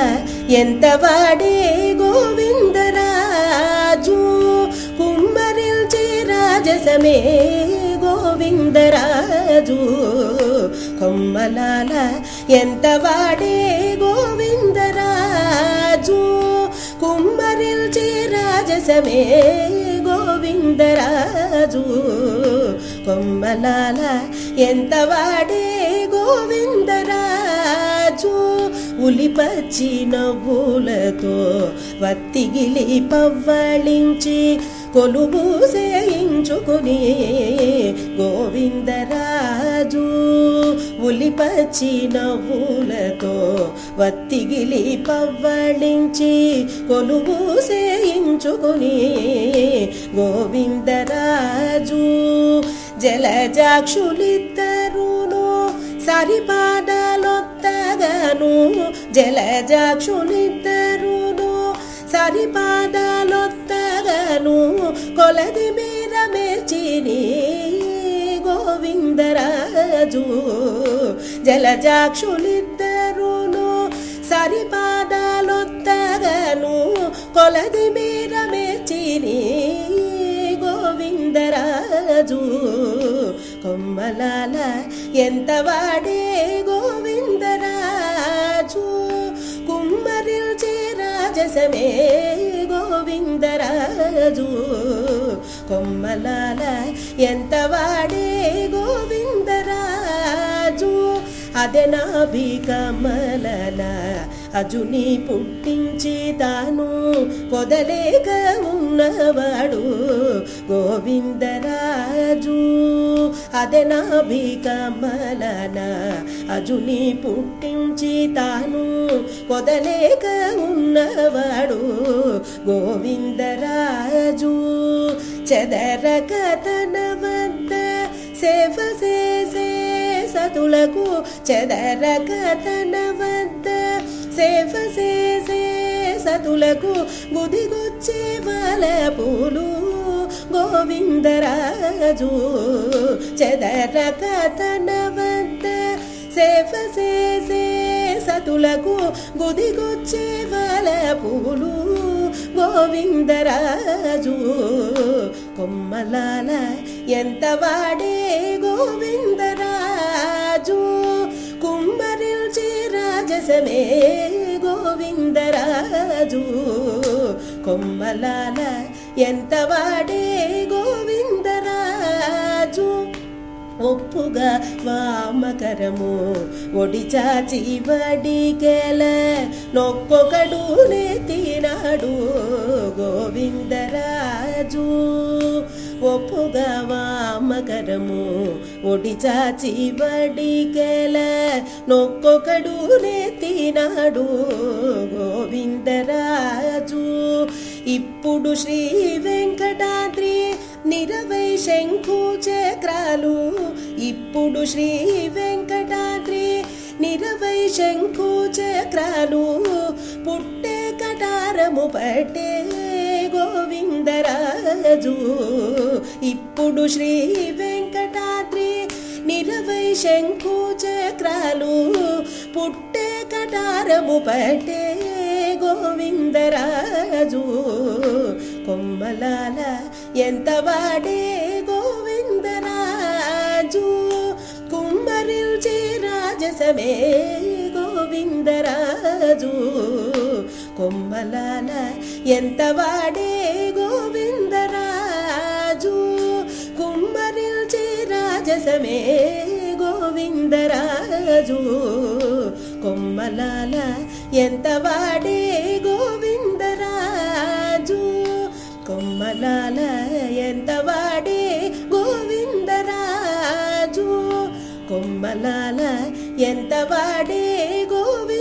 Speaker 1: ఎంత వాడే గోవిందరాజు కుమ్మరిల్చే రాజసమే గోవిందరాజు కొమ్మలాల ఎంత వాడే గోవిందరాజు కుమ్మరిల్చే రాజసమే గోవిందరాజు కొమ్మలాల ఎంత వాడే గోవిందరాజు ఉలిపచ్చి నవ్వులతో వత్తిగిలి పవ్వళించి కొలువు చేయించుకుని గోవిందరాజు ఉలిపచ్చి నవ్వులతో వత్తిగిలి పవ్వళించి కొలువు చేయించుకుని గోవిందరాజు జలజాక్షులిద్దరును సరిపాదాలొత్తగను జలజాక్షులిద్దరును సరిపాదాలొత్తగను కొలది మీర మెచ్చిని గోవిందరాజు జలజాక్షులిద్దరును సరిపాదాలొత్తగను కొలది మీర మెచ్చిని గోవిందరాజు కొమ్మలాల ఎంత వాడే గోవిందరాజు కుమ్మరిల్చే రాజసమే గోవిందరాజు కొమ్మలాల ఎంత వాడే గోవిందరాజు అదెనాభికమలన అజుని పుట్టించి తాను కొదలేక ఉన్నవాడు గోవిందరాజు అదెనాభికమలన అజుని పుట్టించి తాను కొదలేక ఉన్నవాడు గోవిందరాజు చెదరక తన వద్ద సేవ చేసే సతులకు చెదరక తన వద్ద సేవ చేసే సతులకు గుదిగొచ్చే వలపులు గోవిందరాజు చెదరక తన వద్ద సేవ చేసే సతులకు గుదిగొచ్చే వలపులు గోవిందరాజు కొమ్మలాల ఎంత వాడే గోవిందరాజు కుమ్మరిల్చే రాజసమే గోవిందరాజు కొమ్మలాల ఎంత వాడే గోవిందరాజు ఒప్పుగా వామకరము ఒడిచాచి వడికెల నొక్కొకడు నెత్తినాడు గోవిందరాజు ఒప్పుగా వామకరము ఒడిచాచి వడికెల నొక్కొకడు నెత్తినాడు గోవిందరాజు ఇప్పుడు శ్రీ వెంకటాద్రి నిరవై శంఖు చక్రాలు ఇప్పుడు శ్రీ వెంకటాద్రి నిరవై శంఖు చక్రాలు పుట్టే కటారము పట్టే గోవిందరాజు ఇప్పుడు శ్రీ వెంకటాద్రి నిరవై శంఖు చక్రాలు పుట్టే కటారము పట్టే గోవిందరాజు కొమ్మలాల ఎంత వాడే గోవిందరాజు కుమ్మరిల్చే రాజసమే గోవిందరాజు కొమ్మలాల ఎంత వాడే గోవిందరాజు కుమ్మరిల్చే రాజసమే గోవిందరాజు కొమ్మలాల ఎంత వాడే గోవిందరాజు కొమ్మలాల ఎంత వాడే గోవిందరాజు కొమ్మలాల ఎంత వాడే గోవిందరాజు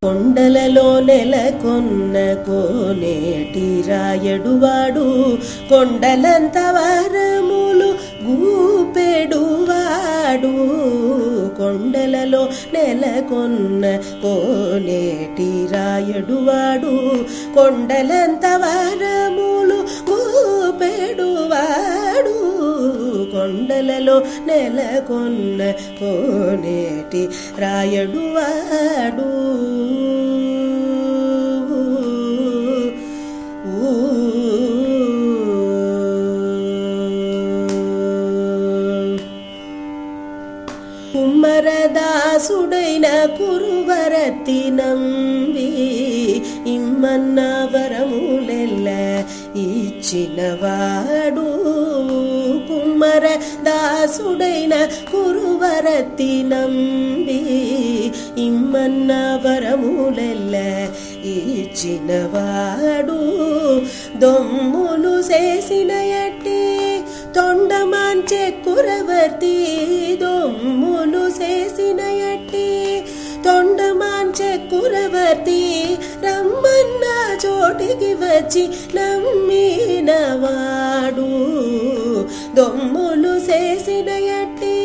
Speaker 1: కొండలలో నెలకొన్న కోనేటి రాయడువాడు కొండలంత వరములు గూపెడువాడు కొండలలో నెలకొన్న కోనేటి రాయడువాడు కొండలంత వరములు గూపెడువాడు కొండలలో నెలకొన్న కోనేటి రాయడువాడు కుమ్మరదాసుడైన కురువరతి నంబి ఇమ్మన్న వరములెల్ల ఇచ్చినవాడు కుమ్మరదాసుడైన కురువరతి నంబి ఇమ్మన్న వరములెల్ల ఇచ్చినవాడు దొమ్ములు చేసిన ఎట్టి తొండమాంచె కురవర్తి దొమ్ములు చేసిన ఎట్టి తొండమాంచె కురవర్తి రమ్మన్న చోటికి వచ్చి నమ్మినవాడు దొమ్ములు చేసిన ఎట్టి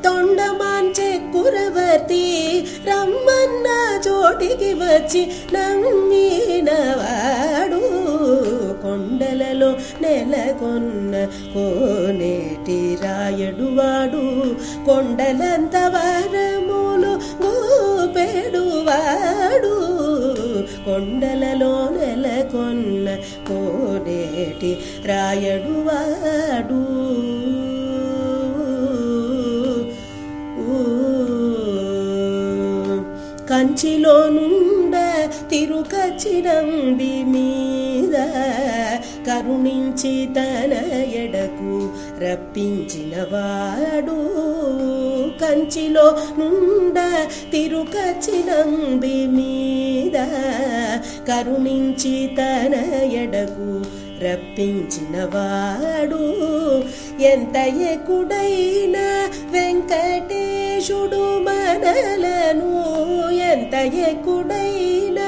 Speaker 1: తొండమాంచె కురవర్తి రమ్మన్న చోటికి వచ్చి నమ్మినవాడు కొండలలో నెలకొన్న కోనేటి రాయడువాడు కొండలంత వరములు గూపెడువాడు కొండలలో నెలకొన్న కోనేటి రాయడువాడు కంచిలో నుండ తిరుకచిరంబి మీద కరుణించి తన ఎడకు రప్పించినవాడు కంచిలో నుండ తిరుకచిరంబి మీద కరుణించి తన ఎడకు రప్పించినవాడు ఎంత ఎక్కుడైన వెంకటేశుడు మనలను ఎంత ఎక్కుడైన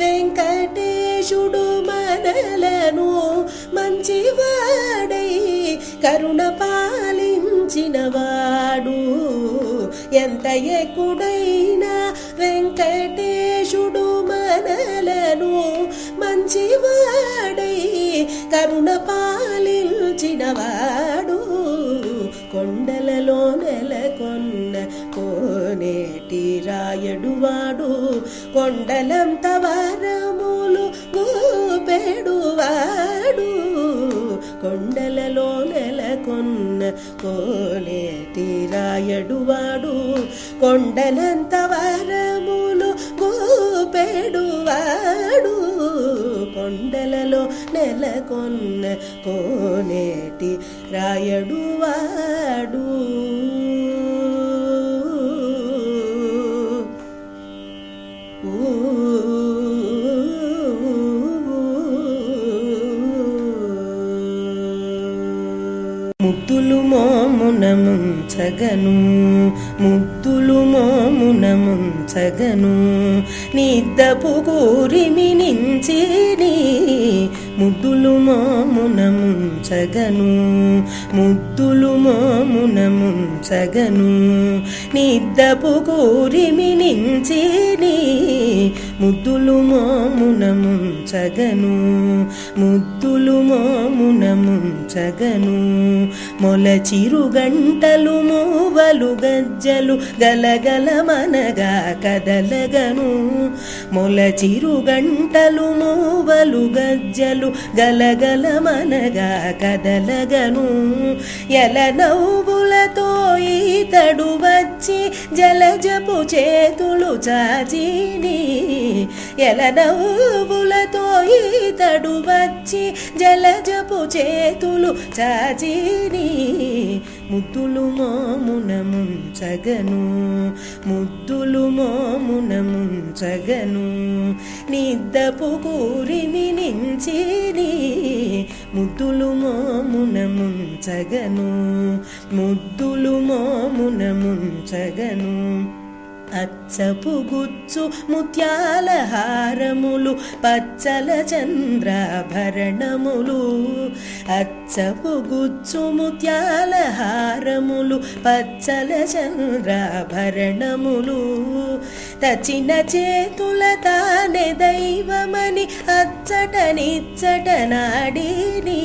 Speaker 1: వెంకటేశుడు మనలను మంచివాడై కరుణ పాలించినవాడు ఎంత ఎక్కుడైన వెంకటేశుడు మనలను మంచివాడై కరుణ పాలించినవాడు కొండలలో నెలకొన్న కోనేటి రాయడువాడు కొండలంత వరములు గూపెడువాడు కొండలలో నెలకొన్న కోనేటి రాయడువాడు కొండలంత వరములు గూపెడువాడు కొండలలో నెలకొన్న కోనేటి రాయడువాడు ముద్దులు మోమున ముంచగను ముద్దులు మోమున ముంచగను నిద్దపు కూరిమి నుంచి ముద్దులు మోమున ముంచగను ముద్దులు మోమున ముంచగను నిద్దపు కూరిమి నుంచి ముద్దులు మోమున ముంచగను ముద్దులు మోమున ముంచగను మొల చిరుగంటలు మూవలు గజ్జలు గలగల మనగా కదలగను మొల చిరుగంటలు మూవలు గజ్జలు గలగల మనగా కదలగను ఎల నవ్వులతో ఈతడు వచ్చి జలజపు చేతులు చాచిని ఎల నవ్వులతో ఈతడు వచ్చి జలజపు చేతులు చాచిని ముద్దులు మోమున ముంచగను ముద్దులు మోమున ముంచగను నిద్దపు కూరిమి నించిని ముద్దులు మోమున ముంచగను ముద్దులు మోమున ముంచగను అచ్చపు గుచ్చు ముత్యాల హారములు పచ్చల చంద్రాభరణములు అచ్చపు గుచ్చు ముత్యాల హారములు పచ్చల చంద్రాభరణములు తచిన చేతుల తానే దైవమని అచ్చట నిచ్చట నాడిని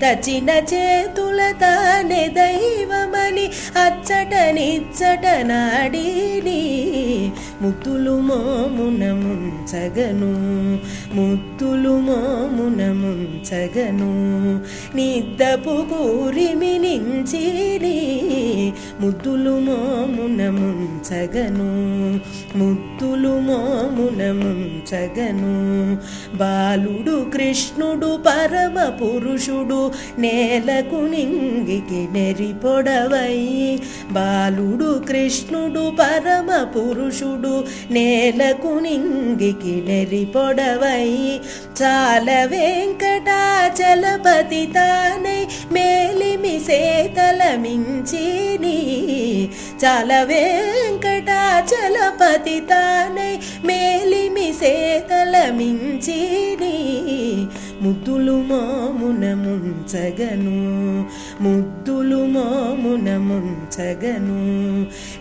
Speaker 1: తచిన చేతుల తానే దైవమని అచ్చట నిచ్చట నాడిని ముద్దులు మోమున ముంచగను ముద్దులు మోమున ముంచగను నిద్దపు కూరిమి నించిని ముద్దులు మోమున ముంచగను ముద్దులు మోమున ముంచగను బాలుడు కృష్ణుడు పరమ పురుషుడు నేలకు నింగికి నెరిపొడవై బాలుడు కృష్ణుడు పరమ పురుషుడు నేలకు నింగికి నెరిపొడవై చాల వెంకటాచలపతి తానై మేలిమి సేతల మించిని చాల వెంకటాచలపతి తానై మేలిమి సేతల మించిని ముద్దులు మోమున ముంచగను ముద్దులు మోమున ముంచగను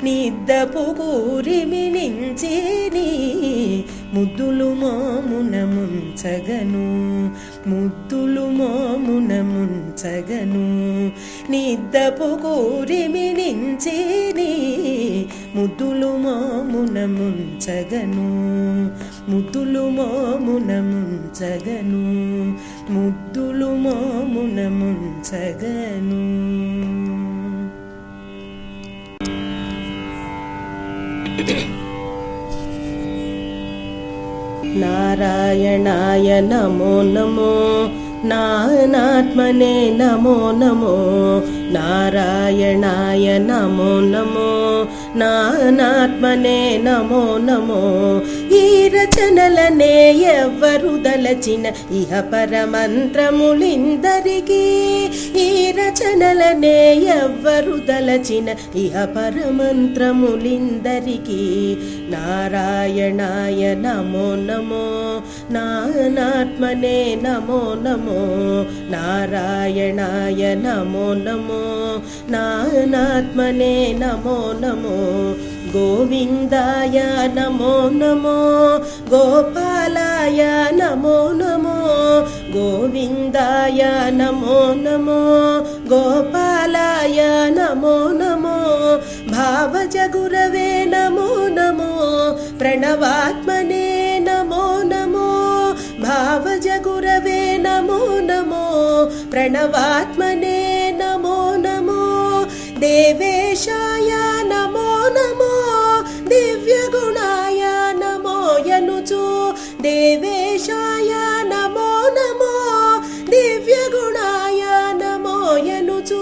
Speaker 1: నిద్దపు కూరిమి నించిని ముద్దులు మోమున ముంచగను ముద్దులు మోమున ముంచగను నిద్దపు కూరిమి నించిని ముద్దులు మోమున ముంచగను ముద్దులు మోమున ముంచగను ముద్దులు మోమున ముంచగను నారాయణాయ నమో నమో నానాత్మనే నమో నమో నారాయణాయ నమో నమో నానాత్మనే నమో నమో ఈ రచనలనే ఎవ్వరు దలచిన ఇహ పరమంత్రములిందరికీ ఈ రచనలనే ఎవ్వరు దలచిన ఇహ పరమంత్రములిందరికీ నారాయణాయ నమో నమో నానాత్మనే నమో నమో నారాయణాయ నమో నమో నానాత్మనే నమో నమో గోవిందాయ నమో నమో గోపాలాయ నమో నమో గోవిందాయ నమో నమో గోపాలాయ నమో నమో భావజ గురవే నమో నమో ప్రణవాత్మనే నమో నమో భావజ గురవే నమో నమో ప్రణవాత్మనే నమో నమో దేవేశాయ నమో నమో దివ్య గుణాయ నమో యనుచు దేవేశాయ నమో నమో దివ్య గుణాయ నమో యనుచు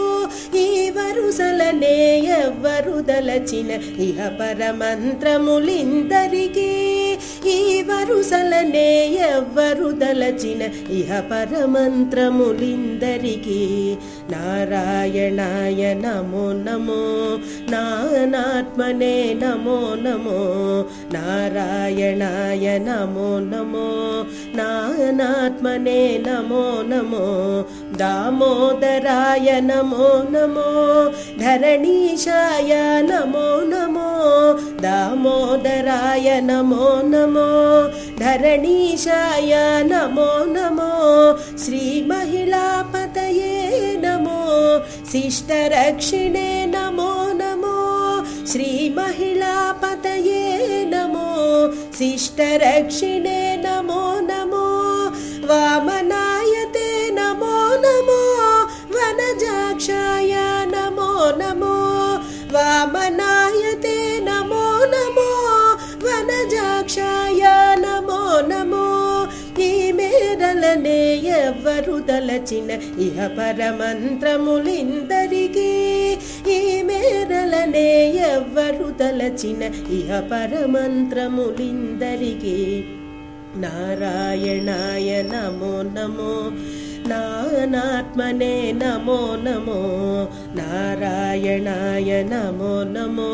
Speaker 1: ఈ వరుసలనే ఎవ్వరు దలచిన ఇహ పరమంత్రములిందరికీ ఈ వరుసలనే ఎవ్వరు దలచిన ఇహ పరమంత్రములిందరికీ నారాయణాయ నమో నమో నానాత్మనే నమో నమో నారాయణాయ నమో నమో నానాత్మనే నమో నమో దామోదరాయ నమో నమో ధరణీశాయ నమో నమో దామోదరాయ నమో నమో ధరణీశాయ నమో నమో శ్రీ మహిళాపతయే నమో శిష్టరక్షిణే నమో నమో శ్రీ మహిళాపతయే నమో శిష్టరక్షిణే నమో నమో వామనాయతే నమో నమో వనజాక్షాయ నమో నమో వామనాయతే నమో నమో వనజాక్షాయ నమో నమో ఈ ఎవ్వరు తలచిన ఇహ పరమంత్రములిందరికీ ఈ మేరలనే ఎవ్వరు తలచిన ఇహ పరమంత్రములిందరికీ నారాయణాయ నమో నమో నానాత్మనే నమో నమో నారాయణాయ నమో నమో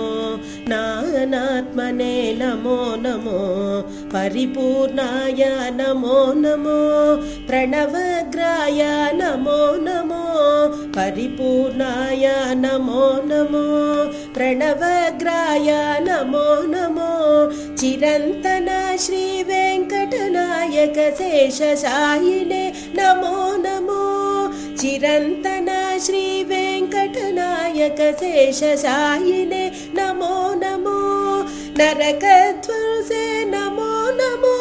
Speaker 1: నానాత్మనే నమో నమో పరిపూర్ణాయ నమో నమో ప్రణవగ్రాయ నమో నమో పరిపూర్ణాయ నమో నమో ప్రణవగ్రాయ నమో నమో చిరంతన శ్రీ వెంకటనాయక శేషశాయినే నమో నమో చిరంతన శ్రీ వెంకటనాయక శేషశాయినే నమో నమో నరకధ్వంసే నమో నమో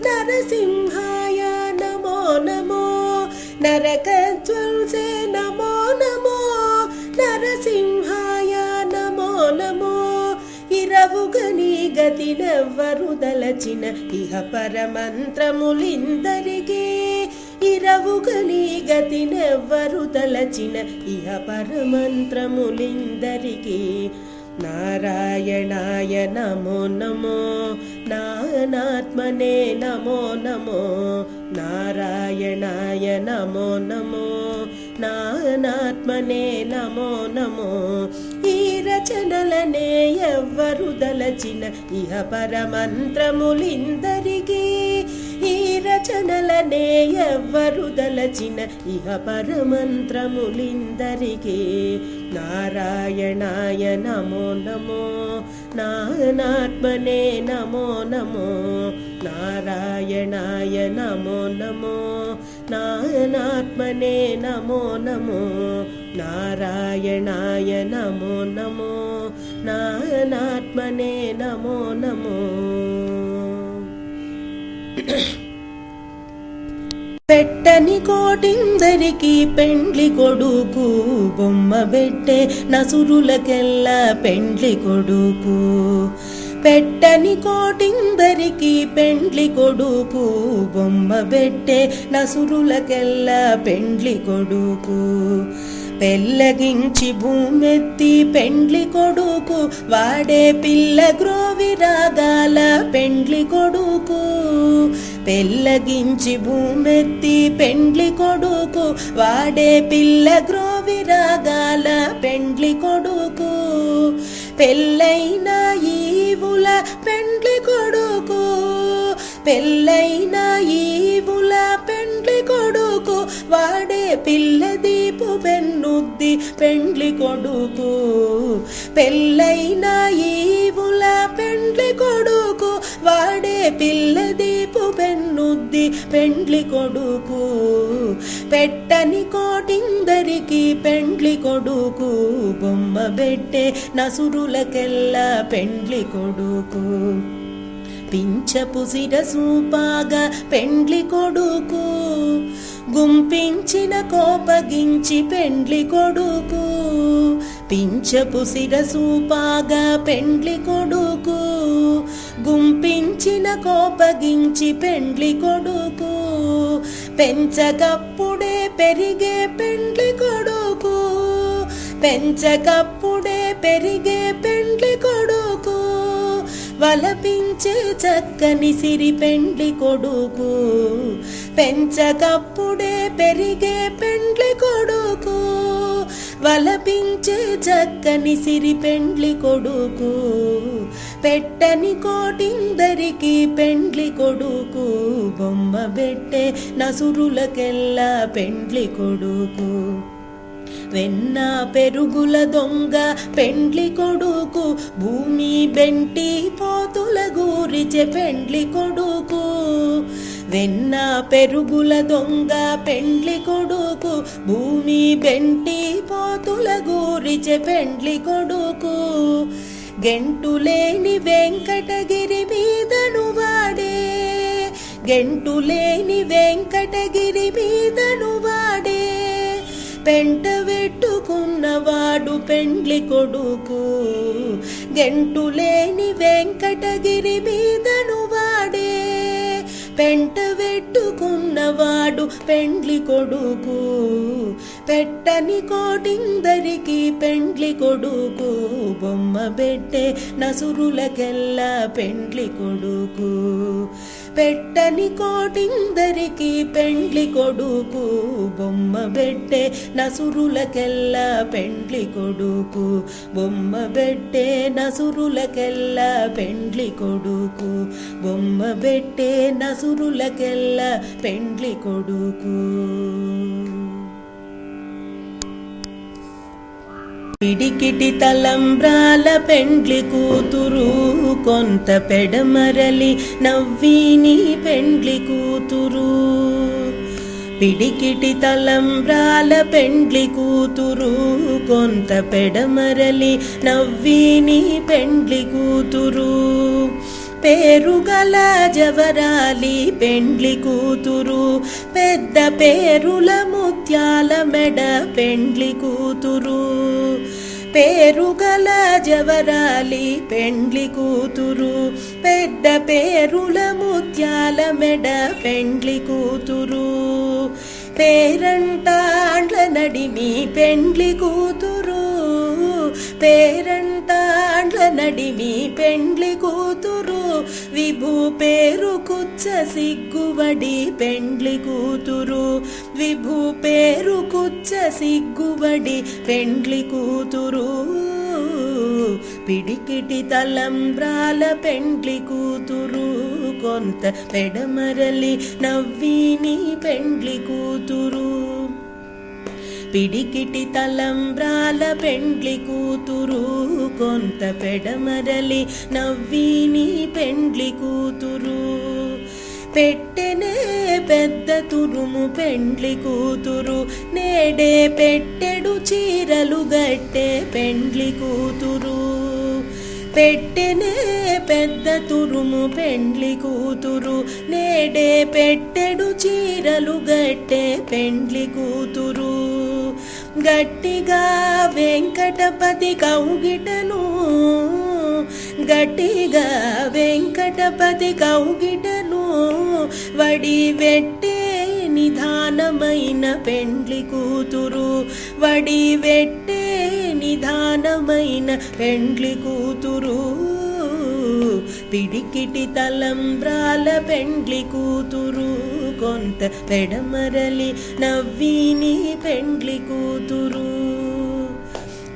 Speaker 1: నరసింహాయ నమో నమో నరకధ్వంసే నమో నమో నరసింహాయ నమో నమో ఇరవుగని గతినెవ్వరు దలచిన ఇహ పరమంత్రములిందరికీ ఇరవుగని గతినెవ్వరు తలచిన ఇహ పరమంత్రములిందరికీ నారాయణాయ నమో నమో నానాత్మనే నమో నమో నారాయణాయ నమో నమో నానాత్మనే నమో నమో ఈ రచనలనే ఎవ్వరు దలచిన ఇహ పరమంత్రములిందరికీ ఈ రచనలనే ఎవ్వరు దలచిన ఇహ పరమంత్రములిందరికీ నారాయణాయ నమో నమో నానాత్మనే నమో నమో నారాయణాయ నమో నమో నానాత్మనే నమో నమో నారాయణాయ నమో నమో నానాత్మనే నమో నమో పెట్టని కోటిందరికి పెండ్లి కొడుకు బొమ్మ పెట్టే నసురులకెల్లా పెండ్లి కొడుకు పెట్టని కోటిందరికి పెండ్లి కొడుకు బొమ్మ పెట్టే నసురులకెల్లా పెండ్లి కొడుకు పెళ్ళగించి భూమెత్తి పెండ్లి కొడుకు వాడే పిల్ల గ్రోవి రాగాల పెండ్లి కొడుకు పెళ్ళగించి భూమెత్తి పెండ్లి కొడుకు వాడే పిల్ల గ్రోవి రాగాల పెండ్లి కొడుకు పెళ్ళైన ఈవుల పెండ్లి కొడుకు పెళ్ళైన ఈవుల పెండ్లి కొడుకు వాడే పిల్ల దీపు పెన్నుద్ది పెండ్లి కొడుకు పెళ్ళైన ఈవుల పెండ్లి కొడుకు వాడే పిల్ల దీపు పెన్నుద్ది పెండ్లి కొడుకు పెట్టని కోటిందరికి పెండ్లి కొడుకు బొమ్మ పెట్టే నసురులకెల్లా పెండ్లి కొడుకు పింఛపు శిరసూపాగా పెండ్లి కొడుకు గుంపించిన కోపగించి పెండ్లి కొడుకు పింఛపు శిరసూపాగా పెండ్లి కొడుకు గుంపించిన కోపగించి పెండ్లి కొడుకు పెంచకప్పుడే పెరిగే పెండ్లి కొడుకు పెంచకప్పుడే పెరిగే పెండ్లి కొడుకు వలపించే చక్కని సిరి పెండ్లి కొడుకు పెంచకప్పుడే పెరిగే పెండ్లి కొడుకు వలపించే చక్కని సిరి పెండ్లి కొడుకు పెట్టని కోటిందరికి పెండ్లి కొడుకు బొమ్మ పెట్టే నసురులకెల్లా పెండ్లి కొడుకు వెన్న పెరుగుల దొంగ పెండ్లి కొడుకు భూమి బెంటి పోతుల గూరిచె పెండ్లి కొడుకు వెన్న పెరుగుల దొంగ పెండ్లి కొడుకు భూమి బెంటి పోతుల గూరిచె పెండ్లి కొడుకు గెంటులేని వెంకటగిరి మీదను వాడే గెంటులేని వెంకటగిరి మీదను వాడే పెంట వెట్టుకున్నవాడు పెండ్లి కొడుకు గెంటులేని వెంకటగిరి మీదను వాడే పెంట వెట్టుకున్నవాడు పెండ్లి కొడుకు, పెట్టని కోటిందరికి పెండ్లి కొడుకు, బొమ్మ పెట్టే నసురులకెల్లా పెండ్లి కొడుకు, పెట్టని కోటిందరికి పెండ్లి కొడుకు, బొమ్మ పెట్టే నసురులకెల్లా పెండ్లి కొడుకు, బొమ్మ పెట్టే నసురులకెల్లా పెండ్లి కొడుకు, బొమ్మ పెట్టే నసురులకెల్లా పెండ్లి కొడుకు. పిడికిటి తలంబ్రాల పెండ్లి కూతురు, కొంత పెడమరలి నవ్విని పెండ్లి కూతురు, పిడికిటి తలంబ్రాల పెండ్లి కూతురు, కొంత పెడమరలి నవ్విని పెండ్లి కూతురు, పేరుగల జవరాలి పెండ్లి కూతురు, పెద్ద పేరుల ముత్యాల మెడ పెండ్లి కూతురు, పేరుగల జవరాలి పెండ్లి కూతురు, పెద్ద పేరుల ముత్యాల మెడ పెండ్లి కూతురు, పేరంటాండ్ల నడిమి పెండ్లి కూతురు, పేరంటాండ్ల నడిమి పెండ్లి కూతురు, విభూ పేరు కుచ్చ సిగ్గువడి పెండ్లి కూతురు, విభూ పేరు కుచ్చ సిగ్గువడి పెండ్లి కూతురు, పిడికిటి తలంబ్రాల పెండ్లి కూతురు, కొంత పెడమరలి నవ్విని పెండ్లి కూతురు, పిడికిటి తలంబ్రాల పెండ్లి కూతురు, కొంత పెడమరలి నవ్విని పెండ్లి కూతురు, పెట్టెనే పెద్ద తురుము పెండ్లి కూతురు, నేడే పెట్టెడు చీరలు గట్టే పెండ్లి కూతురు, పెట్టెనే పెద్ద తురుము పెండ్లి కూతురు, నేడే పెట్టెడు చీరలు గట్టే పెండ్లి కూతురు, గట్టిగా వెంకటపతి కౌగిటను, గట్టిగా వెంకటపతి కౌగిటను, వడి వెట్టే నిధానమైన పెండ్లి కూతురు, వడి వెట్టే నిధానమైన పెండ్లి కూతురు, పిడికిటి తలంబ్రాల పెండ్లి కూతురు, కొంత పెడమరలి నవ్విని పెండ్లి కూతురు,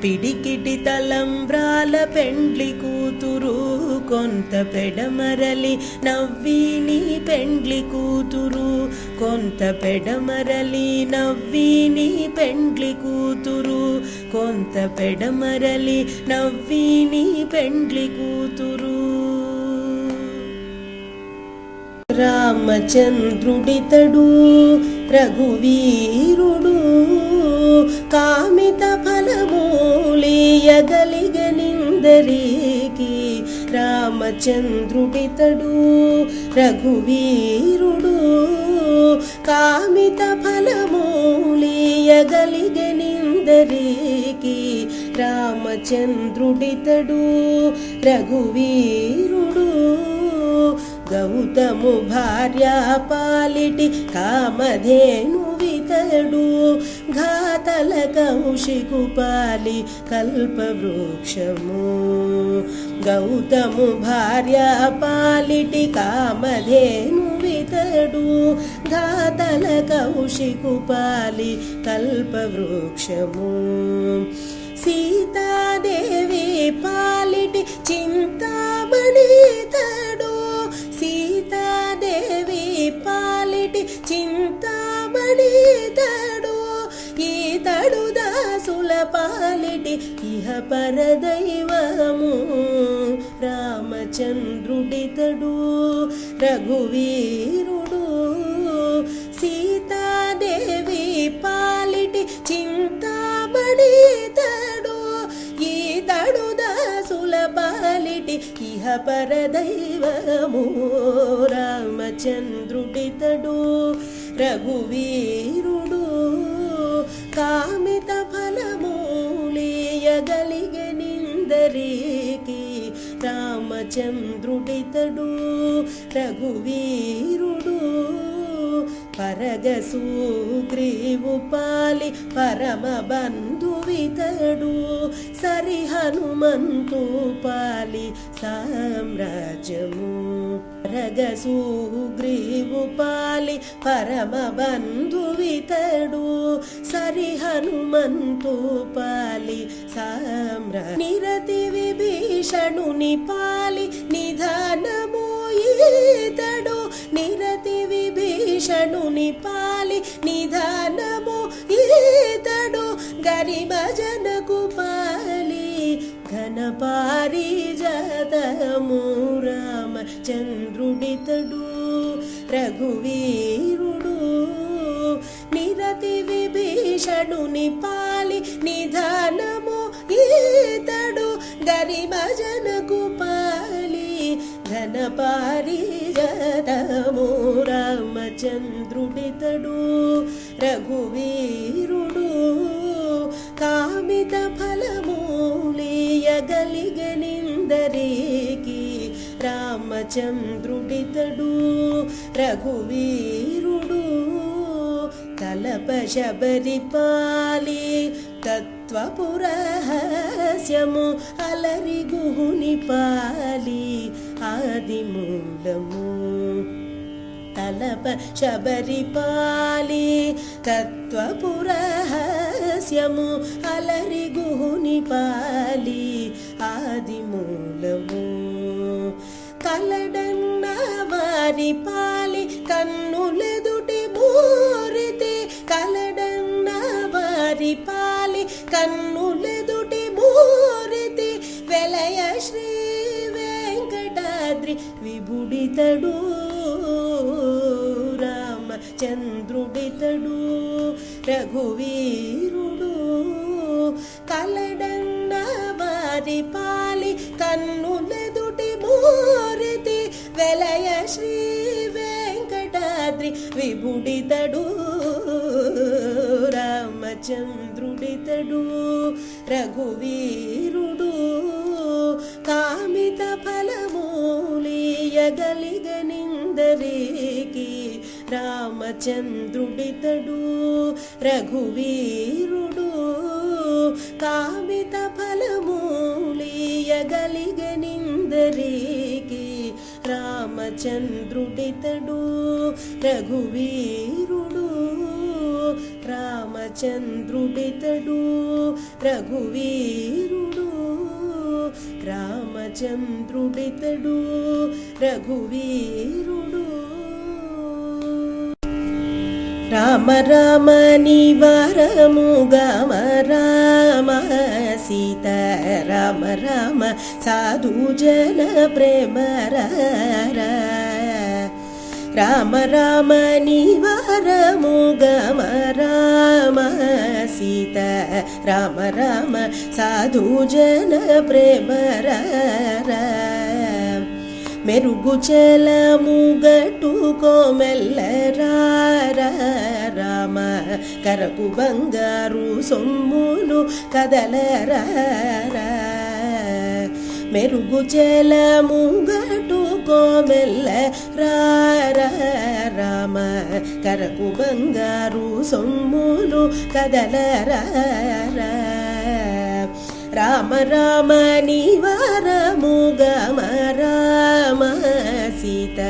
Speaker 1: పిడికిటి తలంబ్రాల పెండ్లి కూతురు, కొంత పెడమరలి నవ్విని పెండ్లి కూతురు, కొంత పెడమరలి నవ్విని పెండ్లి కూతురు, కొంత పెడమరలి నవ్విని పెండ్లి కూతురు. రామచంద్రుడితడు రఘువీరుడు, కామిత ఫలమూలియగలిగనిందరికి, రామచంద్రుడితడు రఘువీరుడు, కామిత ఫలమూలియగలిగనిందరికి, రామచంద్రుడితడు రఘువీరుడు, గౌతము భార్య పాలిటి కామధేను వితడు, ఘాతల కౌశికు పాలి కల్పవృక్షము, గౌతము భార్య పాలిటి కామధేను వితడు, ఘాతల కౌశికు పాలి కల్పవృక్షము, సీతాదేవి పాలిటి చింతామణి తడు, సీతాదేవి పాలిటి చింతామణి తడు, ఈతడు దాసుల పాలిటి ఇహ పరదైవము, రామచంద్రుడితడు రఘువీరుడు, సీతాదేవి పాలిటి చింతామణి తడు, ఈతడు దాసుల పాలిటి ఇహ పరదైవము, రామచంద్రుడితడు రఘువీరుడు, కామిత ఫలమూలియగలిగనిందరికి, రామచంద్రుడితడు రఘువీరుడు. పరగసూగ్రీవు పాలి పరమ బంధువితడు సరి హనుమంతు పాలి సామ్రాజ్యము పరగసూగ్రీవు పాలి పరమ బంధువితడు సరి హనుమంతు పాలి సామ్రాజ్య నిరతి విభీషణుని పాలి నిధానము ఈతడు నిరతి విభీషణుని పాలి నిధానము ఈతడు గరిమజనకు పాలి ఘనపారిజాతము రామచంద్రుడితడు రఘువీరుడు నిరతి విభీషణుని పాలి నిధానము ఈతడు గరిమజనకు పాలి ఘనపారిజాతము రామచంద్రుడితడు రఘువీరుడు కామిత ఫలమూలియగలిగనిందరికి రామచంద్రుడితడు రఘువీరుడు కలప శబరి పాలి తత్వపురహస్యము అలరి గుహుని పాలి ఆదిమూలము తలప శబరి పాలి తత్వపురహస్యము అలరి గుహుని పాలి ఆదిమూలము కలడన్న వారి పాలి కన్నులెదుటి మూరితి కలడన్న వారి పాలి కన్నులెదుటి మూరితి వెలయ శ్రీ వెంకటాద్రి విభుడితడు రామచంద్రుడితడు రఘువీరుడు కలడన్న వారి పాలి కన్నులెదుటి మూరితి వెలయ శ్రీ వెంకటాద్రి విభుడితడు రామచంద్రుడితడు రఘువీరుడు కామిత ఫలమూలియగలిగనిందరికి రామచంద్రుడితడు రఘువీరుడు కామిత ఫలమూలియగలిగనిందరికి రామచంద్రుడితడు రఘువీరుడు రామచంద్రుడితడు రఘువీరుడు రామచంద్రుడితడు రఘువీరుడు రామ రామ నివారము గమ రామ సీత రామ రామ సాధు జన ప్రేమ రామ రామ నివారము గమ రామ సీత రామ రామ సాధు జన ప్రేమ మెరుగు చలము గట్టుకోమెల్ల రామ కరకు బంగారు సొమ్ములు కదలరా మెరుగు చలము గట్టుకోమెల్ల రామ కరకు బంగారు సొమ్ములు కదలరా రామ రామ నివారము గమ రామ సీత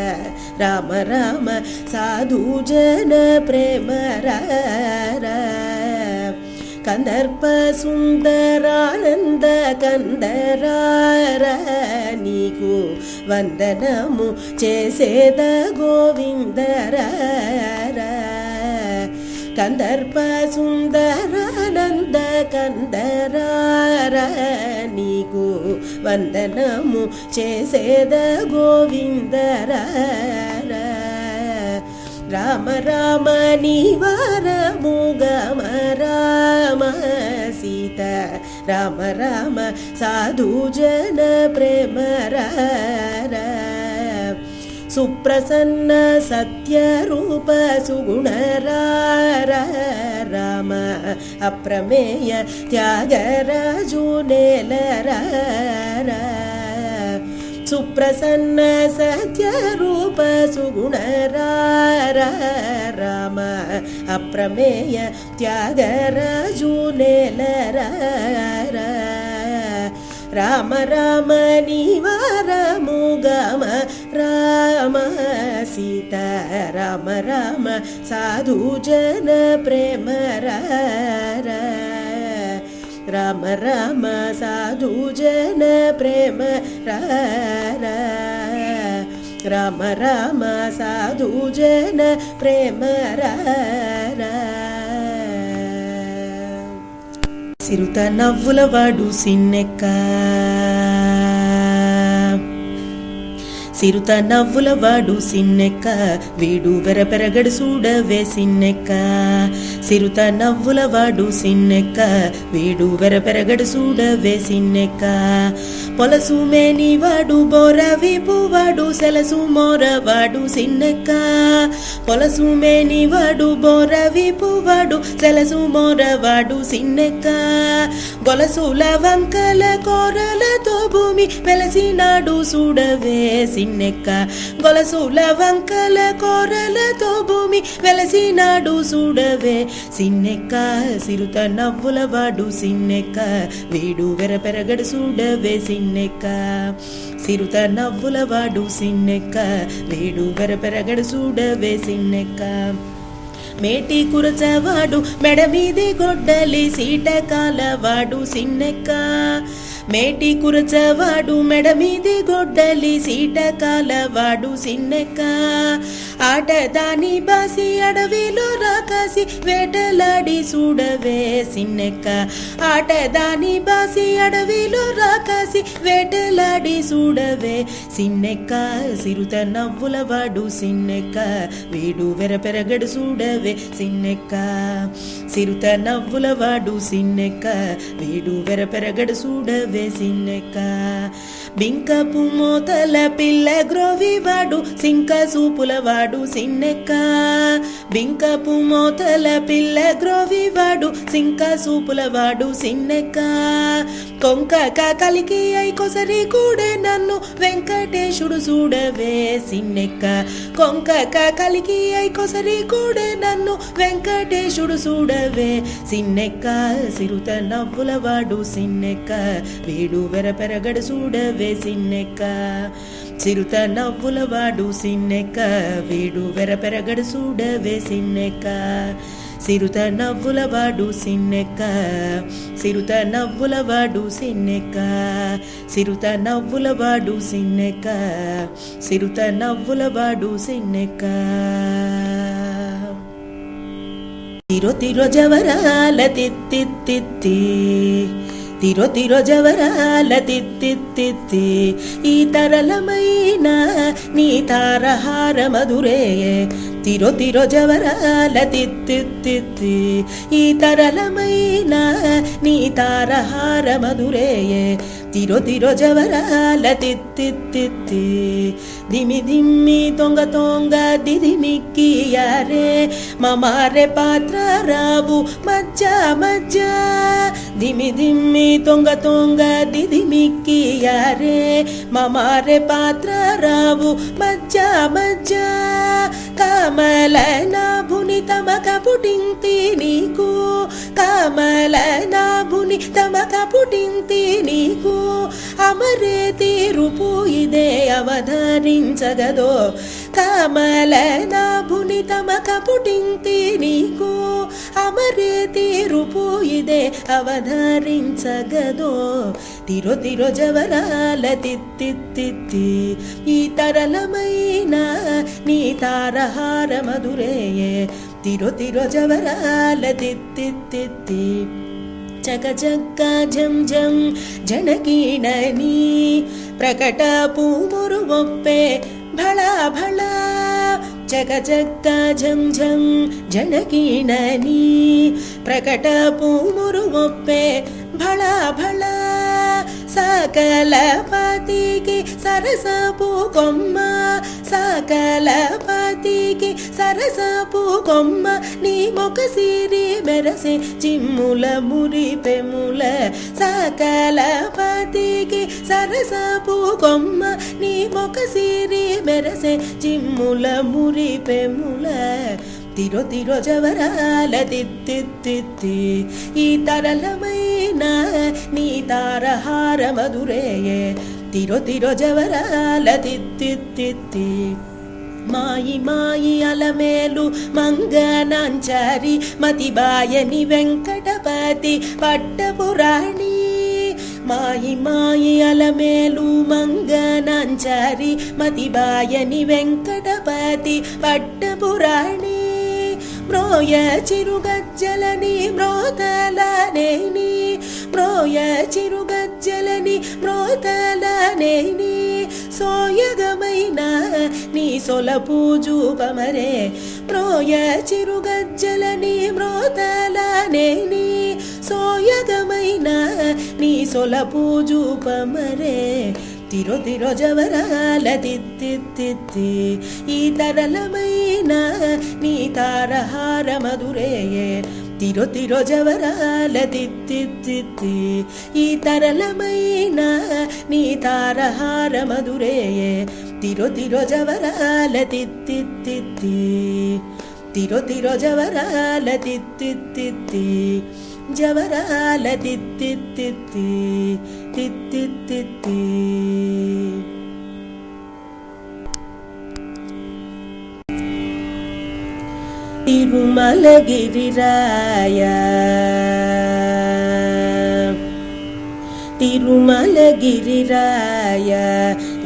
Speaker 1: రామ రామ సాధు జన ప్రేమ కందర్ప సుందరానంద కందరార నీకు వందనము చేసేద గోవిందర కందర్ప సుందరానంద కందరార నీకు వందనము చేసేద గోవిందర రామ రామ నివారము గమ రామ సీత రామ రామ సాధు జన ప్రేమ సుప్రసన్న సత్యరూప సుగుణ రామ అప్రమేయ త్యాగరాజు నేల సుప్రసన్న సత్యరూప సుగుణ రామ అప్రమేయ త్యాగరాజు నేల రామ రామ నివారము గమ రామ సీత రామ రామ సాధు జన ప్రేమ రామ రామ సాధు జన ప్రేమ రామ రామ సాధు జన ప్రేమ సిరుత నవ్వులవాడు సిన్నెక్క సిరుత నవ్వులవాడు సిన్నెక్క వీడు వెరపెరగడు చూడవే సిన్నెక్క సిరుత నవ్వులవాడు సిన్నెక్క వీడు వెరపెరగడు చూడవే సిన్నెక్క పొలసు మేనివాడు బోరవిపువాడు సెలసు మోరవాడు సిన్నెక్క పొలసు మేనివాడు బోరవిపువాడు సెలసు మోరవాడు సిన్నెక్క గొలసుల వంకల కోరలతో భూమి వెలసినాడు చూడవే సిన్నెక్క గొలసుల వంకల కోరలతో భూమి వెలసినాడు చూడవే సిన్నెక్క సిరుత నవ్వులవాడు సిన్నెక్క వీడు వెరపెరగడు చూడవే సిన్నెక్క సిరుత నవ్వులవాడు సిన్నెక్క వీడు వెరపెరగడు చూడవే సిన్నెక్క మేటి కురచవాడు మెడ మీది గొడ్డలి సీటకాలవాడు సిన్నెక్క మేటి కురచవాడు మెడ మీది గొడ్డలి సీటకాలవాడు సిన్నెక్క ఆటదాని బాసి అడవిలో రాకాసి వేటలాడి చూడవే సిన్నెక్క ఆటదాని బాసి అడవిలో రాకాసి వేటలాడి చూడవే సిన్నెక్క సిరుత నవ్వులవాడు సిన్నెక్క వీడు వెరపెరగడు చూడవే సిన్నెక్క సిరుత నవ్వులవాడు సిన్నెక్క వీడు వెరపెరగడు చూడవే సిన్నెక్క బింకపు మోతల పిల్ల గ్రోవివాడు సింక సూపులవాడు సిన్నెక్క బింకపు మోతల పిల్ల గ్రోవివాడు సింక సూపులవాడు సిన్నెక్క కొంక కలికి అయి కొసరి కూడే నన్ను వెంకటేశుడు చూడవే సిన్నెక్క కొంక కలికి అయి కొసరి కూడే నన్ను వెంకటేశుడు చూడవే సిన్నెక్క సిరుత నవ్వులవాడు సిన్నెక్క వీడు వెరపెరగడు చూడవే సిన్నెక్క సిరుత నవ్వులవాడు సిన్నెక్క వీడు వెరపెరగడు చూడవే సిన్నెక్క సిరుత నవ్వులవాడు సిన్నెక్క సిరుత నవ్వులవాడు సిన్నెక్క సిరుత నవ్వులవాడు సిన్నెక్క సిరుత నవ్వులవాడు సిన్నెక్క తిరో తిరో జవరాల తిత్తిత్తి తిరో తిరో జవరాల తిత్తిత్తి ఈ తరళమైన నీ తారహార మధురే తిరో తిరో జవరాల తిత్తిత్తి ఈ తరళమైన నీ తారహార మధురే తిరో తిరో జవరాల తిత్తిత్తి దిమి దిమ్మి తొంగ తొంగ దిదిమిక్కి యారే మమారే పాత్ర రావు మజ్జ మజ్జ దిమి దిమ్మి తొంగ తొంగ దిదిమిక్కి యారే మమారే పాత్ర రావు మజ్జ మజ్జ కమల నాభుని తమక పుటింతి నీకు కమల నాభుని తమక పుటింతి నీకు అమరే తీరుపు ఇదే అవధరించగదో కమల నాభుని తమక పుటింతి నీకు అమరే తీరుపు ఇదే అవధరించగదో తిరో తిరో జవరాల తిత్తిత్తి ఈ తరళమైన నీ తారహార మధురే తిరో తిరో జవరాల తిత్తిత్తి చక చక్క జం జం జనకీణని ప్రకట పూమురు ఒప్పే భళ భళ చక చక్క జం జం జనకీణని ప్రకట పూమురు ఒప్పే భళ భళ సకల పతికి సరసపు కొమ్మ సకల పతి పాతికి సరసపు కొమ్మ నీ మొక సిరి మెరసే చిమ్ముల మురిపెముల సకల పాతికి సరసపు కొమ్మ నీ మొక సిరి మెరసే చిమ్ముల మురిపెముల తిరో తిరో జవరాల తిత్తిత్తి ఈ తరళమైన నీ తారహార మధురేయే తిరో తిరో జవరాల తిత్తిత్తి మాయి మాయి అలమేలు మంగనాంచారి మతిబాయని వెంకటపతి పట్టపురాణి మాయి మాయి అలమేలు మంగనాంచారి మతిబాయని వెంకటపతి పట్టపురాణి మ్రోయ చిరుగజ్జలని మ్రోతలనేని మ్రోయ చిరుగజ్జలని మ్రోతలనేని సోయగమైన నీ సొలపు జూపమరే మ్రోయ చిరుగజ్జలని మ్రోతలనేని సోయగమైన నీ సొలపు జూపమరే తిరో తిరో జవరాల తిత్తిత్తి ఈ తరళమైన నీ తారహార మధురేయే తిరో తిరో జవరాల తిత్తిత్తి ఈ తరళమైన నీ తారహార మధురేయే తిరో తిరో జవరాల తిత్తిత్తి తిరో తిరో జవరాల తిత్తిత్తి జవరాల తిత్తిత్తి తిత్తిత్తి తిరుమలగిరిరాయ తిరుమలగిరిరాయ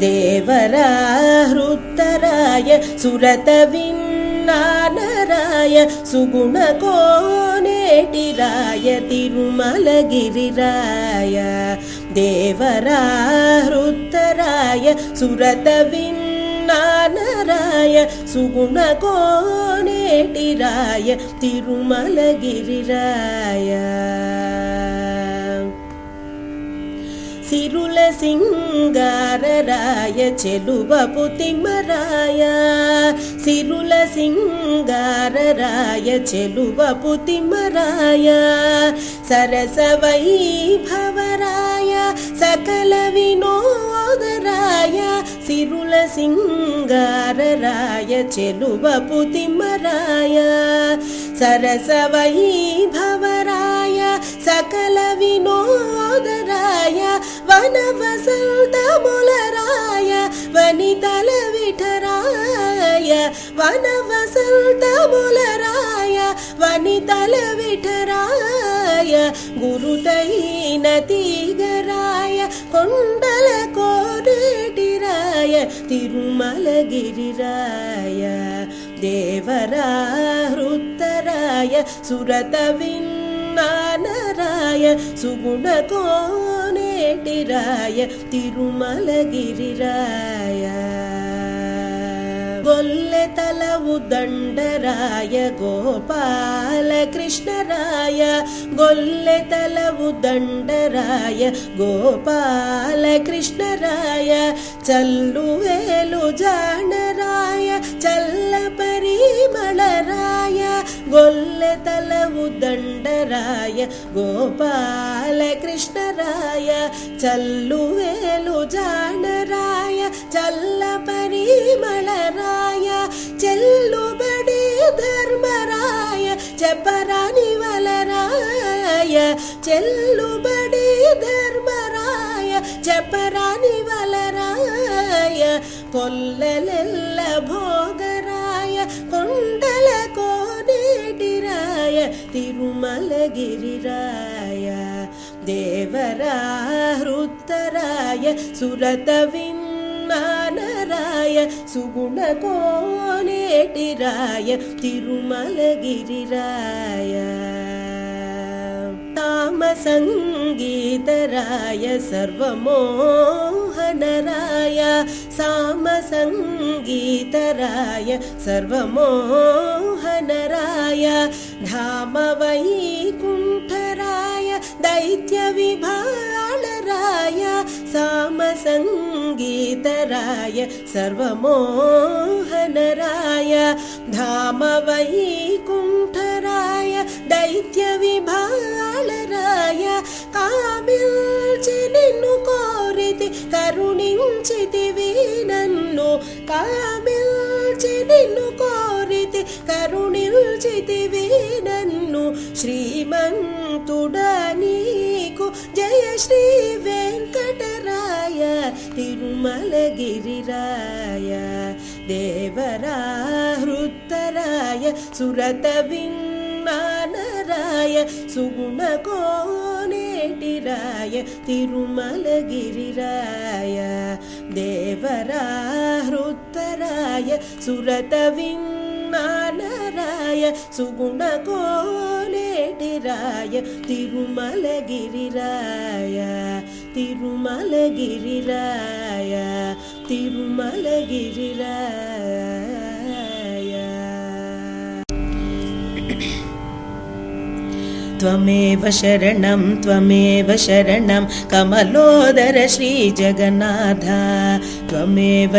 Speaker 1: దేవరా హృత్తరాయ సురత విన్నానరాయ సుగుణ కోనేటిరాయ తిరుమలగిరిరాయ దేవరా హృత్తరాయ సురత విన్నానరాయ సుగుణ కోనేటిరాయ తిరుమలగిరిరాయ సిరుల సింగారరాయ చెలువపు తిమ్మరాయ సిరుల సింగారరాయ చెలువపు తిమ్మరాయ సరస వైభవరాయ సకల వినోదరాయ సిరుల సింగారరాయ చెలువపు తిమ్మరాయ సరస వైభవరాయ సకల వినోదరాయ వన వసంతములరాయ వనితల విఠరాయ వన వసంతములరాయ వనితల విఠరాయ గురుతైన తీగరాయ కొండల కోనేటిరాయ తిరుమలగిరిరాయ దేవరా హృత్తరాయ సురత విన్నానరాయ సుగుణ కోనేటిరాయ తిరుమలగిరిరాయ గొల్లె తలవు దండరాయ గోపాల కృష్ణరాయ గొల్లె తలవు దండరాయ గోపాల కృష్ణరాయ చల్లు వేలు జానరాయ చల్ల పరిమళరాయ గొల్లె తలవు దండరాయ గోపాల కృష్ణరాయ చల్లు వేలు జానరాయ చల్ల పరిమళరాయ చెల్లుబడి ధర్మరాయ చెప్పరాని వలరాయ చెల్లుబడి ధర్మరాయ చెప్పరాని వలరాయ కొల్లెల్ల భోగరాయ కొండల కోనేటిరాయ తిరుమలగిరిరాయ దేవరా హృత్తరాయ సురత విన్నానరాయ సుగుణ కోనేటిరాయ తిరుమలగిరిరాయ తామ సంగీతరాయ సర్వమోహనరాయ సామ సంగీతరాయ సర్వమోహనరాయ ధామ వైకుంఠరాయ దైత్య విభాళరాయ సామ సంగీతరాయ సర్వమోహనరాయ धाम वैकुण्ठराय दैत्यविभालराय कामिल्चि निन्नु कोरिति करुणिंचितिवि नन्नु कामिल्चि निन्नु कोरिति करुणिंचितिवि नन्नु श्रीमन्तुडा नीकु जय श्री वेंकटराय तिरुमलगिरिराय देवराहृतराय सुरतविन्नानराय सुगुणकोनेटिराय तिरुमलगिरिराय देवराहृतराय सुरतविन्नानराय सुगुणकोनेटिराय तिरुमलगिरिराय तिरुमलगिरिराय तिरुमलगिरिराय त्वमेव शरणं कमलोदर श्री जगन्नाथ त्वमेव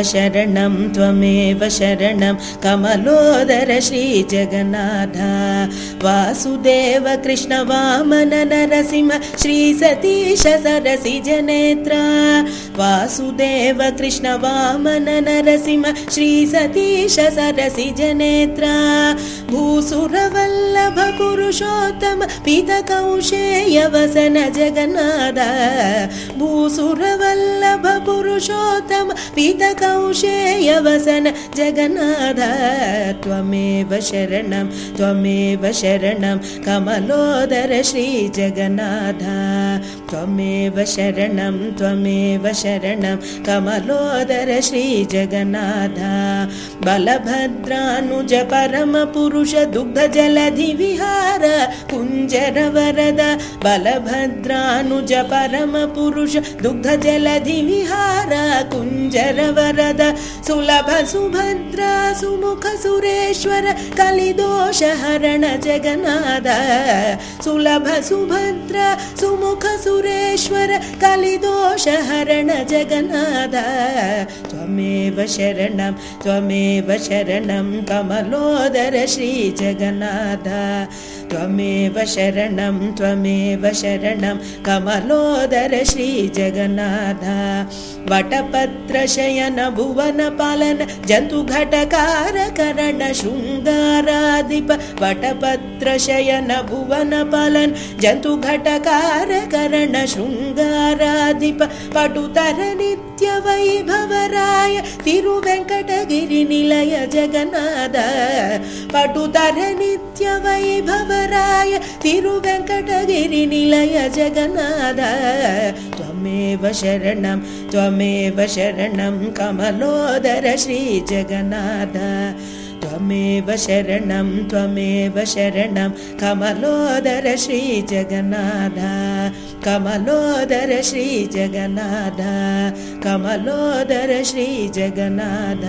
Speaker 1: शरणं कमलोदर श्री जगन्नाथ वासुदेव कृष्ण वामन नरसिंह श्री सतीश सरसिज नेत्र वासुदेव कृष्ण वामन नरसिंह श्री सतीश सरसिज नेत्र भूसुरवल्लभ पुरुषोत्तम पीतकौशेय वसन जगन्नाथ भूसुरवल्लभ पुरुषोत्तम पीतकौशेय वसन जगन्नाथ त्वमेव शरणं कमलोदर श्री जगन्नाथ त्वमेव शरणं कमलोदर श्री जगन्नाथ बलभद्रानुज परम पुरुष दुग्ध जलधि विहार कुंजर वरद बलभद्रानुज परम पुरुष दुग्ध जलधि विहार कुंजर वरद सुलभ सुभद्रा सुमुख सुरेश्वर कलिदोष हरण जगन्नाथ सुलभ सुभद्रा सुमुख सुरेश्वर कलिदोष हरण जगन्नाथ त्वमेव शरणं कमलोदर श्री जगन्नाथ त्वमेव शरणं कमलोदर श्री जगन्नाथ वटपत्र शयन भुवन पालन जंतु घटकार करण शृंगाराधिप वटपत्र शयन भुवन पालन जंतु घटकार करण शृंगाराधिप पटुतर नित्य वैभवराय तिरुवेंकटगिरि निलय जगन्नाथ पटुतर नित्य वैभवराय तिरुवेंकटगिरि निलय जगन्नाथ त्वमेव शरणं कमलोदर श्री जगन्नाथ त्वमेव शरणं कमलोदर श्री जगन्नाथ कमलोदर श्री जगन्नाथ कमलोदर श्री जगन्नाथ।